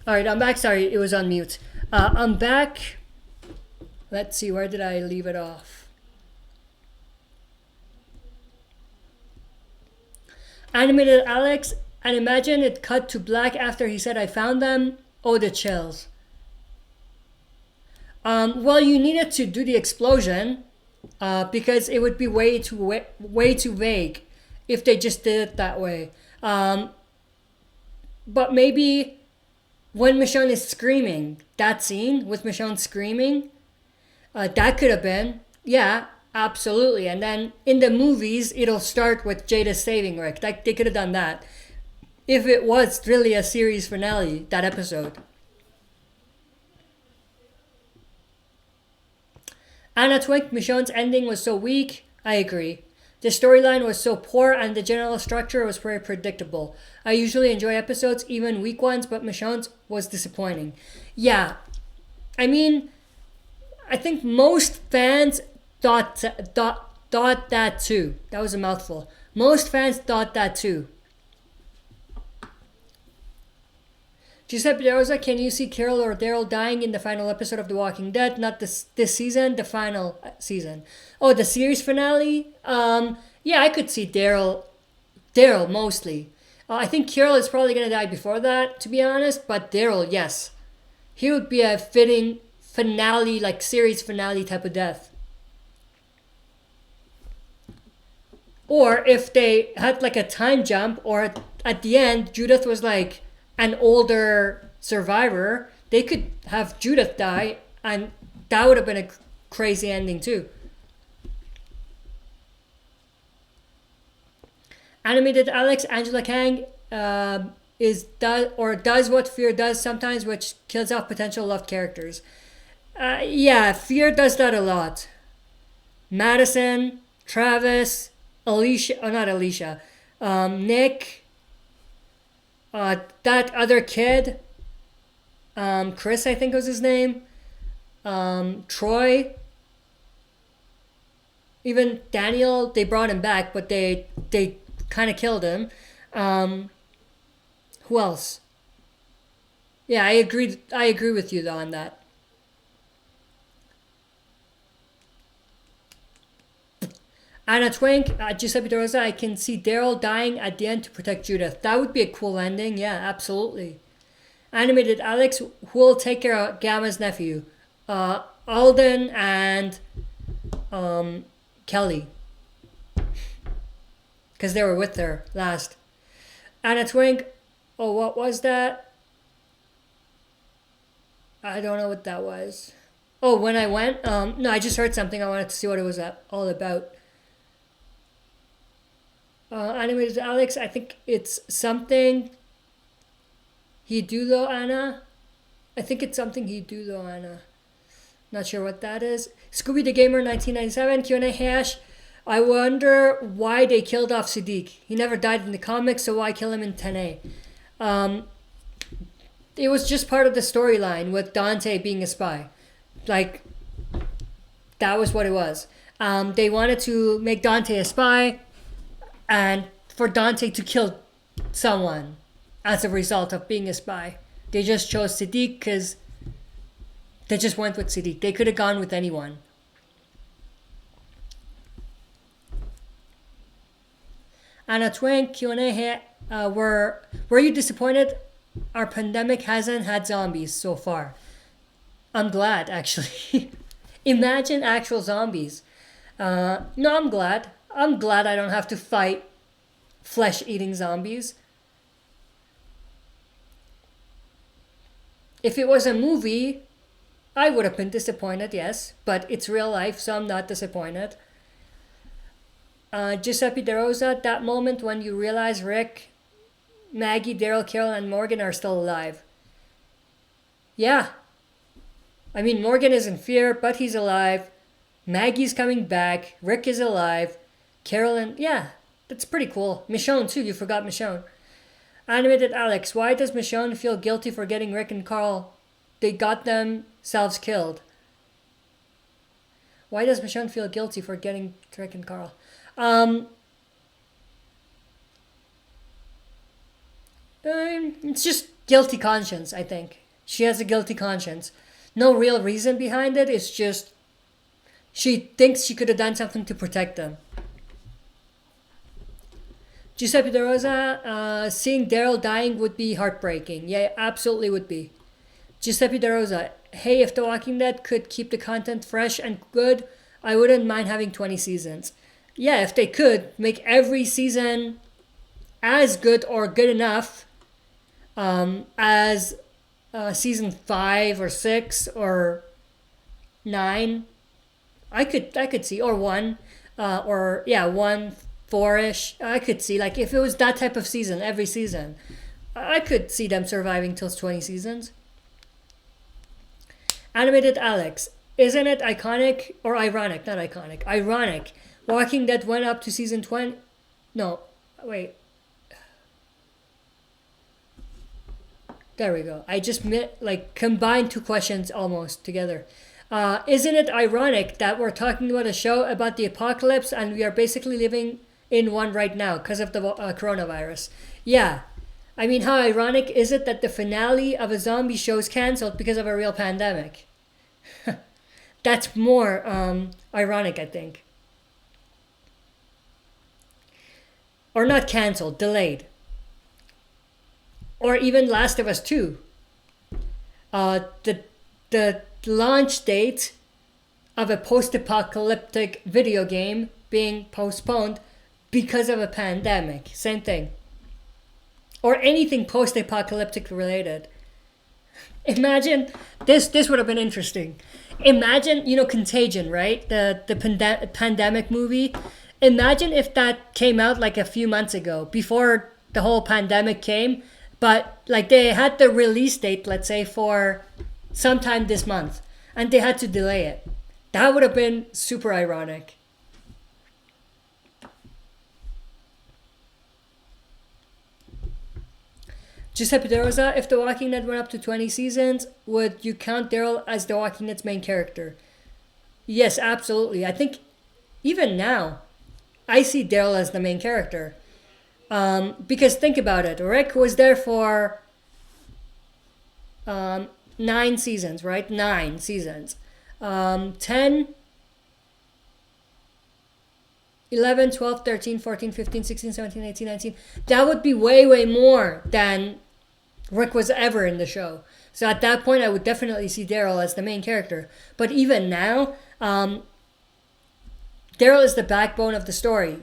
S1: Alright, I'm back. Sorry, it was on mute. I'm back. Let's see, where did I leave it off? Animated Alex, and imagine it cut to black after he said, I found them. Oh, the chills. Well, you needed to do the explosion because it would be way too vague if they just did it that way. But maybe when Michonne is screaming, that scene with Michonne screaming, that could have been, yeah, absolutely. And then in the movies, it'll start with Jada saving Rick. Like they could have done that if it was really a series finale, that episode. Anna Twink, Michonne's ending was so weak. I agree. The storyline was so poor and the general structure was very predictable. I usually enjoy episodes, even weak ones, but Michonne's was disappointing. Yeah, I mean, I think most fans thought that too. That was a mouthful. Most fans thought that too. Giuseppe De Rosa, can you see Carol or Daryl dying in the final episode of The Walking Dead? Not this season, the final season. Oh, the series finale? Yeah, I could see Daryl mostly. I think Carol is probably going to die before that, to be honest, but Daryl, yes. He would be a fitting finale, like series finale type of death. Or if they had like a time jump, or at the end, Judith was like an older survivor, they could have Judith die, and that would have been a crazy ending too. Animated Alex, Angela Kang does what Fear does sometimes, which kills off potential loved characters. Yeah, Fear does that a lot. Madison, Travis, Alicia, not Alicia, Nick, that other kid, Chris, I think was his name, Troy. Even Daniel, they brought him back, but they kind of killed him. Who else? Yeah, I agree with you though on that. Anna Twink, Giuseppe De Rosa, I can see Daryl dying at the end to protect Judith. That would be a cool ending. Yeah, absolutely. Animated Alex, who will take care of Gamma's nephew? Alden and Kelly. Because they were with her last. Anna Twink, oh, what was that? I don't know what that was. Oh, when I went? No, I just heard something. I wanted to see what it was all about. Animated Alex, I think it's something he'd do though, Anna. I think it's something he'd do though, Anna. Not sure what that is. Scooby the Gamer 1997 Q&A hash. I wonder why they killed off Siddiq. He never died in the comics, so why kill him in 10A? It was just part of the storyline with Dante being a spy. Like, that was what it was. They wanted to make Dante a spy and for Dante to kill someone as a result of being a spy. They just chose Siddiq because they just went with Siddiq. They could have gone with anyone. Anna Twink, Q&A here. Were you disappointed our pandemic hasn't had zombies so far? I'm glad, actually. Imagine actual zombies. No, I'm glad. I'm glad I don't have to fight flesh-eating zombies. If it was a movie, I would have been disappointed, yes. But it's real life, so I'm not disappointed. Giuseppe De Rosa, that moment when you realize Rick, Maggie, Daryl, Carol, and Morgan are still alive. Yeah. I mean, Morgan is in fear, but he's alive. Maggie's coming back. Rick is alive. Carol and... Yeah, that's pretty cool. Michonne, too. You forgot Michonne. Animated Alex, why does Michonne feel guilty for getting Rick and Carl? They got themselves killed. Why does Michonne feel guilty for getting Rick and Carl? It's just guilty conscience, I think. She has a guilty conscience. No real reason behind it. It's just she thinks she could have done something to protect them. Giuseppe De Rosa, seeing Daryl dying would be heartbreaking. Yeah, absolutely would be. Giuseppe De Rosa, hey, if The Walking Dead could keep the content fresh and good, I wouldn't mind having 20 seasons. Yeah, if they could make every season as good or good enough as season 5 or 6 or 9, I could see, or 1, or yeah, 1, 4-ish. I could see, like, if it was that type of season every season, I could see them surviving till 20 seasons. Animated Alex, isn't it iconic or ironic? Not iconic. Ironic. Walking Dead went up to season 20. No, wait. There we go. I just combined two questions almost together. Isn't it ironic that we're talking about a show about the apocalypse and we are basically living in one right now because of the coronavirus? Yeah. I mean, how ironic is it that the finale of a zombie show is cancelled because of a real pandemic? That's more ironic, I think. Or not cancelled, delayed. Or even Last of Us 2. The launch date of a post-apocalyptic video game being postponed because of a pandemic. Same thing. Or anything post-apocalyptic related. Imagine, this would have been interesting. Imagine, Contagion, right? The pandemic movie. Imagine if that came out like a few months ago, before the whole pandemic came, but like they had the release date, let's say, for sometime this month, and they had to delay it. That would have been super ironic. Giuseppe De Rosa, if The Walking Dead went up to 20 seasons, would you count Daryl as The Walking Dead's main character? Yes, absolutely. I think, even now, I see Daryl as the main character. Because think about it, Rick was there for 9 seasons, right? 9 seasons. 10, 11, 12, 13, 14, 15, 16, 17, 18, 19. That would be way, way more than Rick was ever in the show. So at that point, I would definitely see Daryl as the main character. But even now, Daryl is the backbone of the story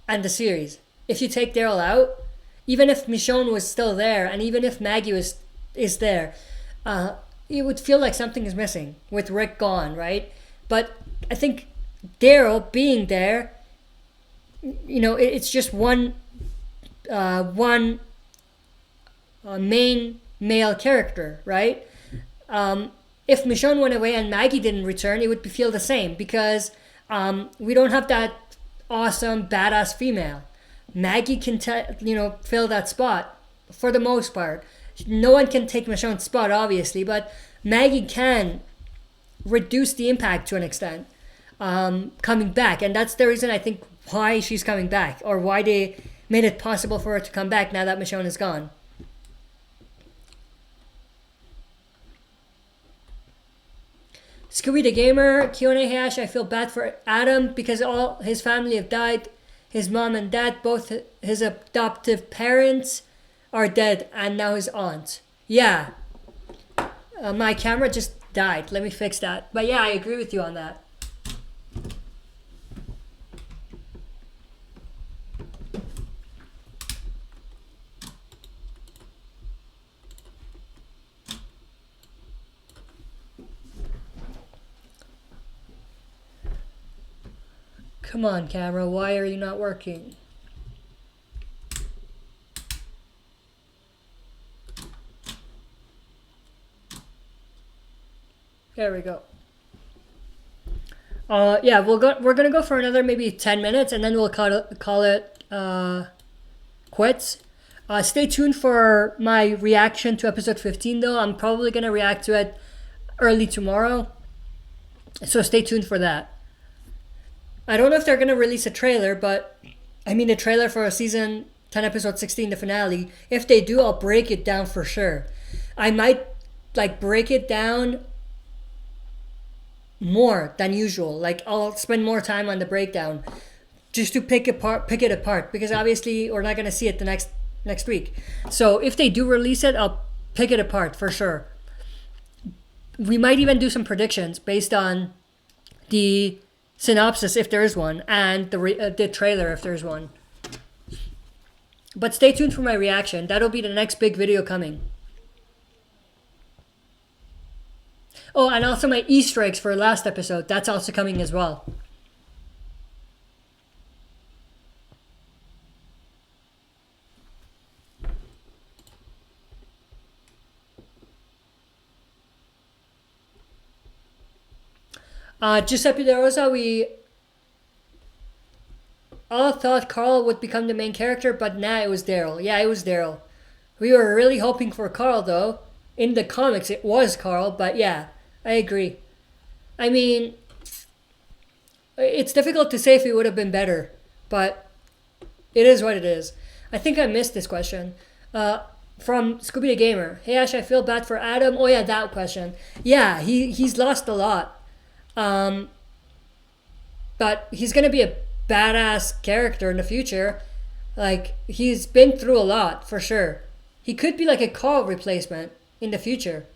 S1: and the series. If you take Daryl out, even if Michonne was still there, and even if Maggie is there, it would feel like something is missing with Rick gone, right? But I think Daryl being there, it's just one main male character, right? If Michonne went away and Maggie didn't return, it would feel the same because we don't have that awesome badass female. Maggie can fill that spot for the most part. No one can take Michonne's spot, obviously, but Maggie can reduce the impact to an extent coming back, and that's the reason I think why she's coming back, or why they made it possible for her to come back now that Michonne is gone. Scooby the Gamer, Q&A hash, I feel bad for Adam because all his family have died. His mom and dad, both his adoptive parents, are dead, and now his aunt. Yeah. My camera just died. Let me fix that. But yeah, I agree with you on that. Come on, camera. Why are you not working? There we go. Yeah, we're gonna go for another maybe 10 minutes, and then we'll call it quits. Stay tuned for my reaction to episode 15, though. I'm probably gonna react to it early tomorrow, so stay tuned for that. I don't know if they're gonna release a trailer, but I mean a trailer for a season 10 episode 16, the finale. If they do, I'll break it down for sure. I might break it down more than usual. I'll spend more time on the breakdown just to pick it apart because obviously we're not gonna see it the next week. So if they do release it, I'll pick it apart for sure. We might even do some predictions based on the synopsis if there is one, and the trailer if there's one. But stay tuned for my reaction. That'll be the next big video coming. Oh, and also my Easter eggs for last episode. That's also coming as well. Giuseppe De Rosa, we all thought Carl would become the main character, but nah, it was Daryl. Yeah, it was Daryl. We were really hoping for Carl, though. In the comics, it was Carl, but yeah, I agree. I mean, it's difficult to say if it would have been better, but it is what it is. I think I missed this question. From Scooby the Gamer. Hey Ash, I feel bad for Adam. Oh yeah, that question. Yeah, he's lost a lot. But he's gonna be a badass character in the future. He's been through a lot for sure. He could be like a Carl replacement in the future.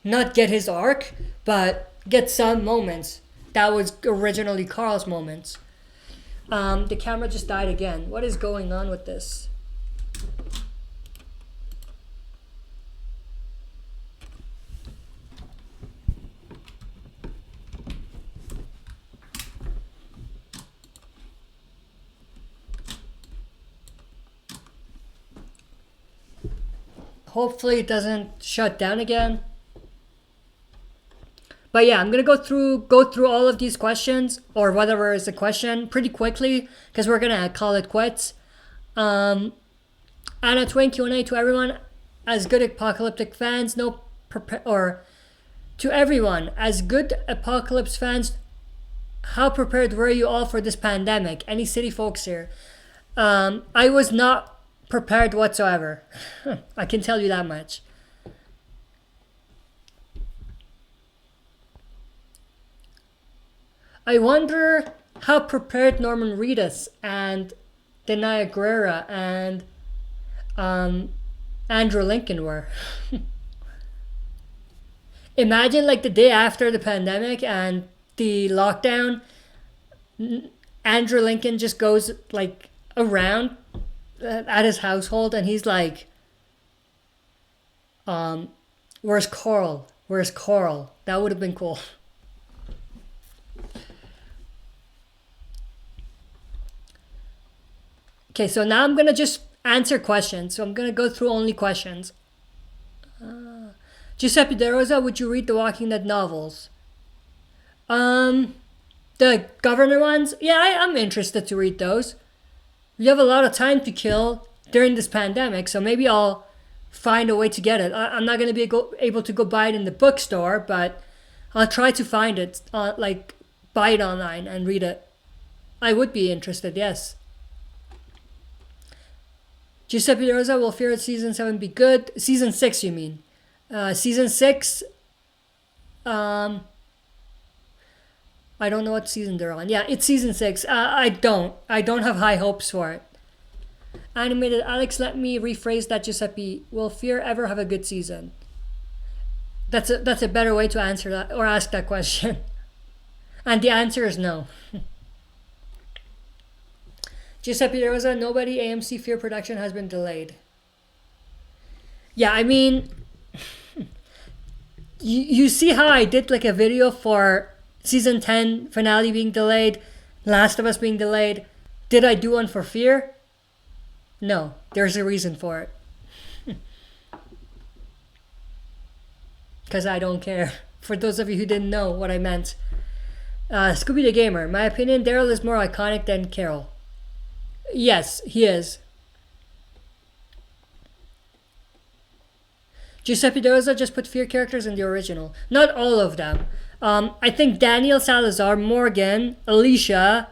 S1: Not get his arc, but get some moments that was originally Carl's moments. The camera just died again. What is going on with this? Hopefully it doesn't shut down again. But yeah, I'm gonna go through all of these questions, or whatever is the question, pretty quickly because we're gonna call it quits. Anna Twain Q&A to everyone as good apocalyptic fans, to everyone as good apocalypse fans. how prepared were you all for this pandemic? Any city folks here? I was not prepared whatsoever. I can tell you that much. I wonder how prepared Norman Reedus and Denai Guerra and Andrew Lincoln were. Imagine like the day after the pandemic and the lockdown, Andrew Lincoln just goes like around at his household and he's like, where's Coral? Where's Coral? That would have been cool. Okay, so now I'm going to just answer questions. So I'm going to go through only questions. Giuseppe De Rosa, would you read the Walking Dead novels? The Governor ones? Yeah, I'm interested to read those. We have a lot of time to kill during this pandemic, so maybe I'll find a way to get it. I'm not going to be able to go buy it in the bookstore, but I'll try to find it, like buy it online and read it. I would be interested, yes. Giuseppe De Rosa, will Fear Season 7 be good? Season 6, you mean? Season 6, I don't know what season they're on. Yeah, it's season 6. I don't have high hopes for it. Animated Alex, let me rephrase that, Giuseppe. Will Fear ever have a good season? That's a better way to answer that or ask that question. And the answer is no. Giuseppe De Rosa, nobody AMC Fear production has been delayed. Yeah, I mean, you see how I did like a video for season 10 finale being delayed, Last of Us being delayed. Did I do one for Fear? No, there's a reason for it. Because I don't care. For those of you who didn't know what I meant. Scooby the Gamer, my opinion, Daryl is more iconic than Carol. Yes, he is. Giuseppe De Rosa, just put Fear characters in the original. Not all of them. I think Daniel Salazar, Morgan, Alicia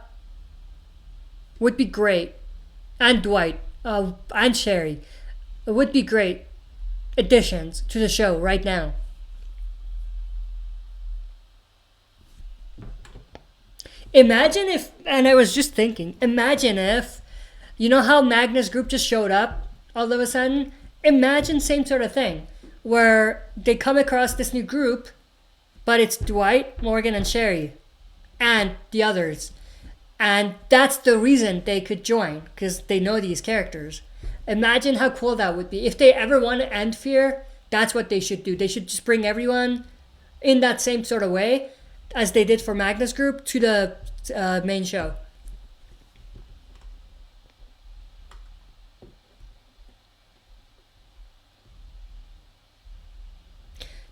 S1: would be great. And Dwight. And Sherry. It would be great additions to the show right now. Imagine if, and I was just thinking, imagine if, you know how Magnus Group just showed up all of a sudden? Imagine same sort of thing, where they come across this new group, but it's Dwight, Morgan, and Sherry, and the others. And that's the reason they could join, because they know these characters. Imagine how cool that would be. If they ever want to end Fear, that's what they should do. They should just bring everyone in that same sort of way as they did for Magnus Group to the main show.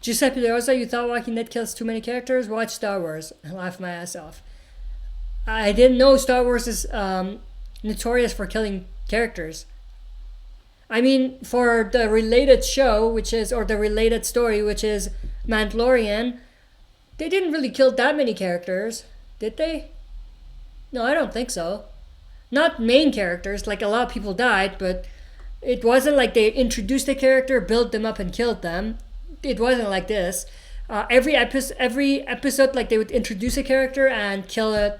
S1: Giuseppe De Rosa, you thought Walking Dead kills too many characters? Watch Star Wars. I laughed my ass off. I didn't know Star Wars is notorious for killing characters. I mean, for the related show, or the related story, which is Mandalorian, they didn't really kill that many characters, did they? No, I don't think so. Not main characters, like a lot of people died, but it wasn't like they introduced a character, built them up, and killed them. It wasn't like this. Every episode, like they would introduce a character and kill them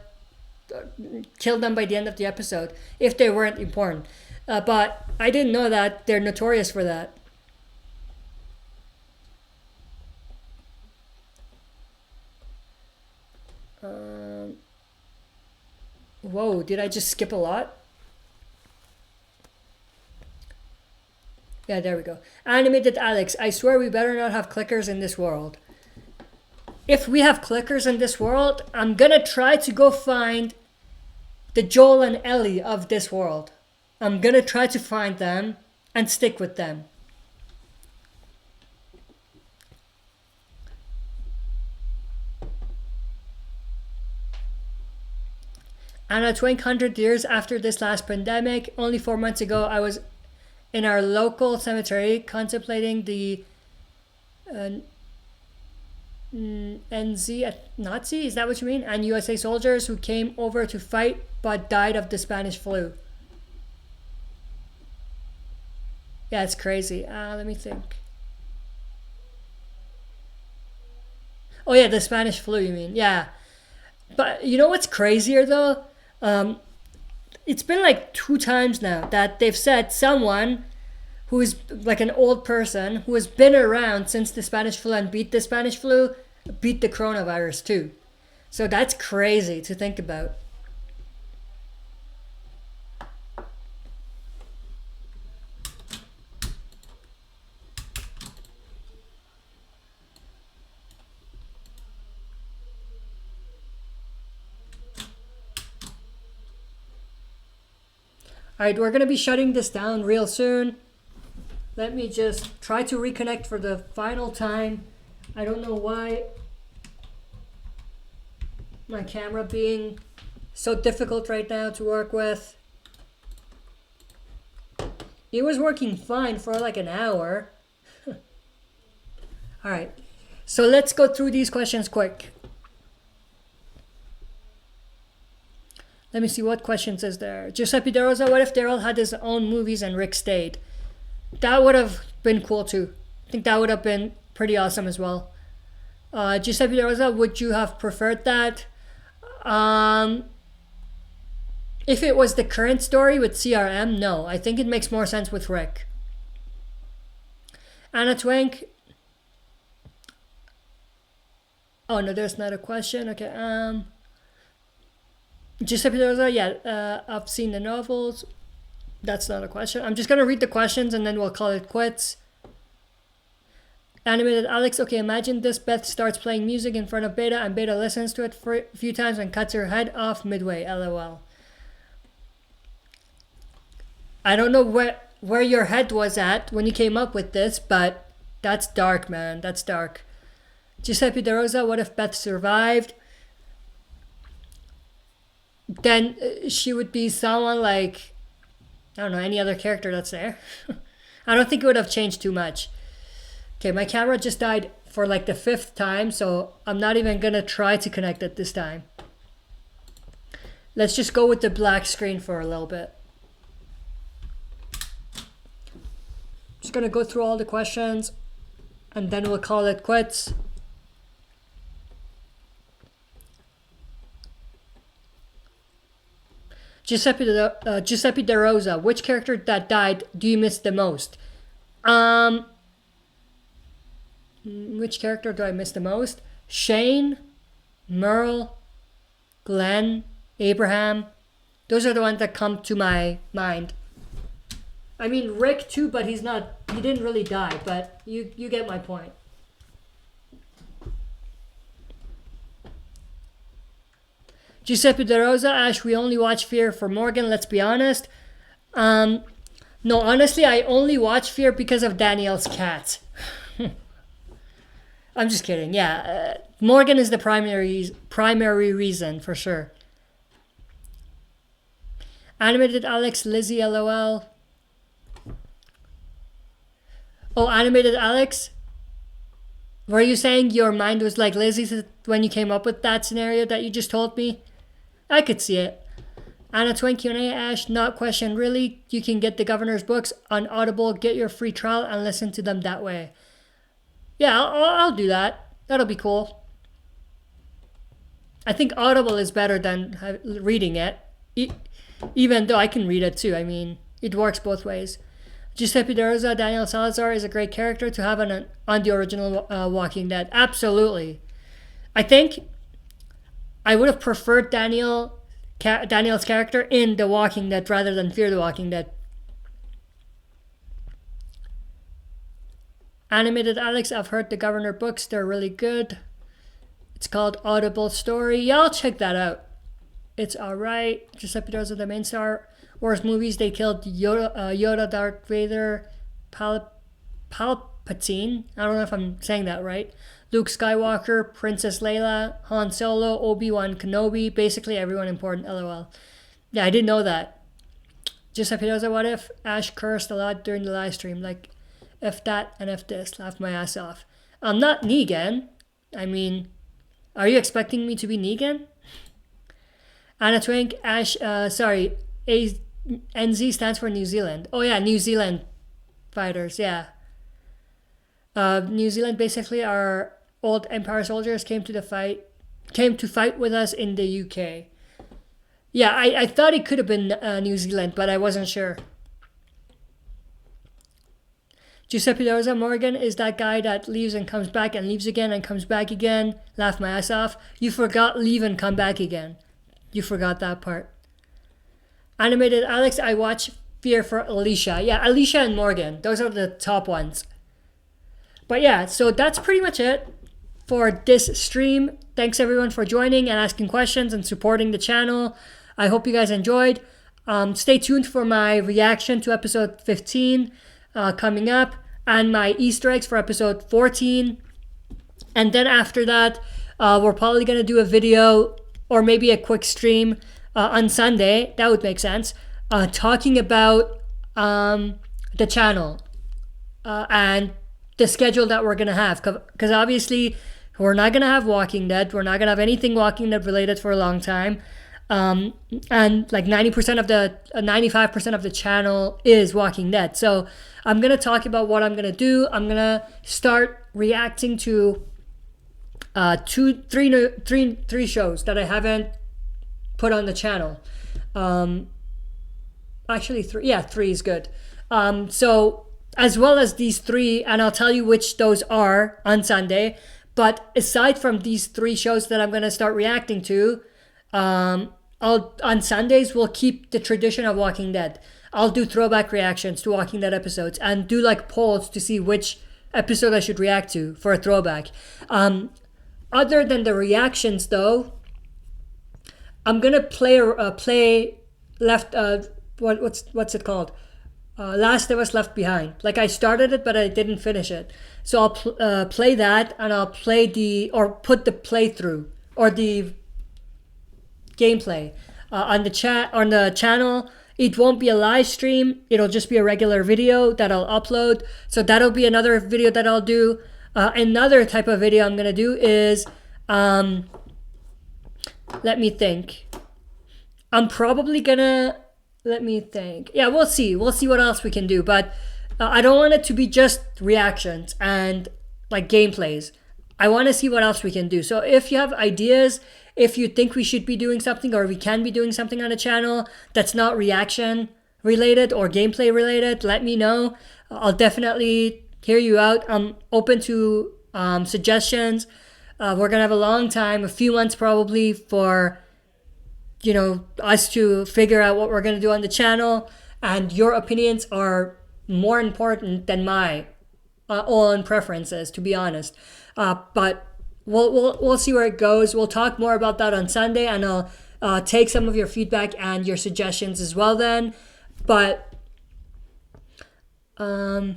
S1: by the end of the episode if they weren't important. But I didn't know that they're notorious for that. Whoa, did I just skip a lot? Yeah, there we go. Animated Alex, I swear we better not have clickers in this world. If we have clickers in this world, I'm gonna try to go find the Joel and Ellie of this world. I'm gonna try to find them and stick with them. Anna, 100 years after this last pandemic, only 4 months ago, I was in our local cemetery contemplating the NZ Nazi, is that what you mean? And USA soldiers who came over to fight but died of the Spanish flu. Yeah, it's crazy. Let me think. Oh yeah, the Spanish flu, you mean? Yeah. But you know what's crazier though? It's been like 2 times now that they've said someone who is like an old person who has been around since the Spanish flu and beat the Spanish flu, beat the coronavirus too. So that's crazy to think about. Alright, we're going to be shutting this down real soon. Let me just try to reconnect for the final time. I don't know why my camera being so difficult right now to work with. It was working fine for like an hour. Alright, so let's go through these questions quick. Let me see, what questions is there? Giuseppe De Rosa, what if Daryl had his own movies and Rick stayed? That would have been cool too. I think that would have been pretty awesome as well. Giuseppe De Rosa, would you have preferred that? If it was the current story with CRM, no. I think it makes more sense with Rick. Anna Twink. Oh no, there's not a question. Okay. Giuseppe De Rosa, yeah, I've seen the novels. That's not a question. I'm just going to read the questions and then we'll call it quits. Animated Alex, okay, imagine this. Beth starts playing music in front of Beta and Beta listens to it for a few times and cuts her head off midway. LOL. I don't know where your head was at when you came up with this, but that's dark, man. That's dark. Giuseppe De Rosa, what if Beth survived? Then she would be someone like, I don't know, any other character that's there. I don't think it would have changed too much. Okay, my camera just died for like the 5th time, so I'm not even gonna try to connect it this time. Let's just go with the black screen for a little bit. Just gonna go through all the questions and then we'll call it quits. Giuseppe De Rosa, which character that died do you miss the most? Which character do I miss the most? Shane, Merle, Glenn, Abraham. Those are the ones that come to my mind. I mean Rick too, but he didn't really die, but you get my point. Giuseppe De Rosa, Ash, we only watch Fear for Morgan, let's be honest. No, honestly, I only watch Fear because of Danielle's cat. I'm just kidding, yeah. Morgan is the primary reason, for sure. Animated Alex, Lizzie, LOL. Oh, Animated Alex? Were you saying your mind was like Lizzie's when you came up with that scenario that you just told me? I could see it. Anna Twin Q&A, Ash, not question really. You can get the governor's books on Audible, get your free trial and listen to them that way. Yeah, I'll do that. That'll be cool. I think Audible is better than reading it. Even though I can read it too. I mean, it works both ways. Giuseppe De Rosa, Daniel Salazar is a great character to have on the original Walking Dead. Absolutely. I think I would have preferred Daniel's character in The Walking Dead rather than Fear the Walking Dead. Animated Alex, I've heard the Governor books. They're really good. It's called Audible Story. Yeah, I'll check that out. It's alright. Giuseppe De Rosa, the main Star Wars movies, they killed Yoda, Darth Vader, Palpatine. I don't know if I'm saying that right. Luke Skywalker, Princess Leia, Han Solo, Obi-Wan Kenobi, basically everyone important, LOL. Yeah, I didn't know that. Giuseppe De Rosa, what if Ash cursed a lot during the live stream? Like, if that and if this, laughed my ass off. Not Negan. I mean, are you expecting me to be Negan? Anna Twink, Ash, sorry, NZ stands for New Zealand. Oh yeah, New Zealand fighters, yeah. New Zealand basically our old Empire soldiers came to fight with us in the UK. Yeah, I thought it could have been New Zealand, but I wasn't sure. Giuseppe Rosa Morgan is that guy that leaves and comes back and leaves again and comes back again. Laugh my ass off. You forgot leave and come back again. You forgot that part. Animated Alex, I watch Fear for Alicia. Yeah, Alicia and Morgan. Those are the top ones. But yeah, so that's pretty much it for this stream. Thanks everyone for joining and asking questions and supporting the channel. I hope you guys enjoyed. Stay tuned for my reaction to episode 15 coming up, and my Easter eggs for episode 14. And then after that, we're probably going to do a video or maybe a quick stream on Sunday. That would make sense. Talking about the channel and the schedule that we're going to have. Because obviously, we're not going to have Walking Dead. We're not going to have anything Walking Dead related for a long time. And like 95% of the channel is Walking Dead. So I'm going to talk about what I'm going to do. I'm going to start reacting to three shows that I haven't put on the channel. Actually, three is good. So as well as these three, and I'll tell you which those are on Sunday. But aside from these three shows that I'm going to start reacting to, on Sundays, we'll keep the tradition of Walking Dead. I'll do throwback reactions to Walking Dead episodes and do like polls to see which episode I should react to for a throwback. Other than the reactions though, I'm gonna play left. What's it called? Last of Us Left Behind. Like I started it, but I didn't finish it. So I'll play that, and I'll put the playthrough or the gameplay on the channel. It won't be a live stream. It'll just be a regular video that I'll upload. So that'll be another video that I'll do. Another type of video I'm gonna do is let me think. I'm probably gonna Yeah, we'll see what else we can do. But I don't want it to be just reactions and like gameplays. I want to see what else we can do. So if you have ideas, if you think we should be doing something or we can be doing something on the channel that's not reaction related or gameplay related, let me know. I'll definitely hear you out. I'm open to suggestions. We're going to have a long time, a few months probably, for us to figure out what we're going to do on the channel. And your opinions are more important than my own preferences, to be honest. But we'll see where it goes. We'll talk more about that on Sunday, and I'll take some of your feedback and your suggestions as well then. But I'm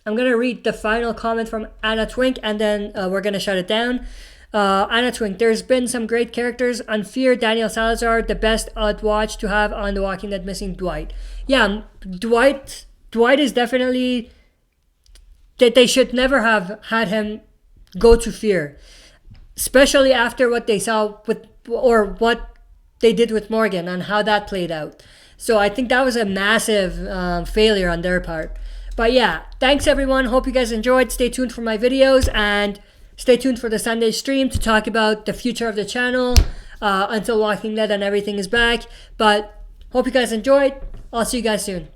S1: going to read the final comment from Anna Twink, and then we're going to shut it down. Anna Twink, there's been some great characters on Fear. Daniel Salazar, the best I'd watch to have on The Walking Dead, missing Dwight. Yeah, Dwight is definitely... They should never have had him go to Fear, especially after what they saw what they did with Morgan and how that played out. So I think that was a massive failure on their part. But yeah, thanks everyone. Hope you guys enjoyed. Stay tuned for my videos and stay tuned for the Sunday stream to talk about the future of the channel until Walking Dead and everything is back. But hope you guys enjoyed. I'll see you guys soon.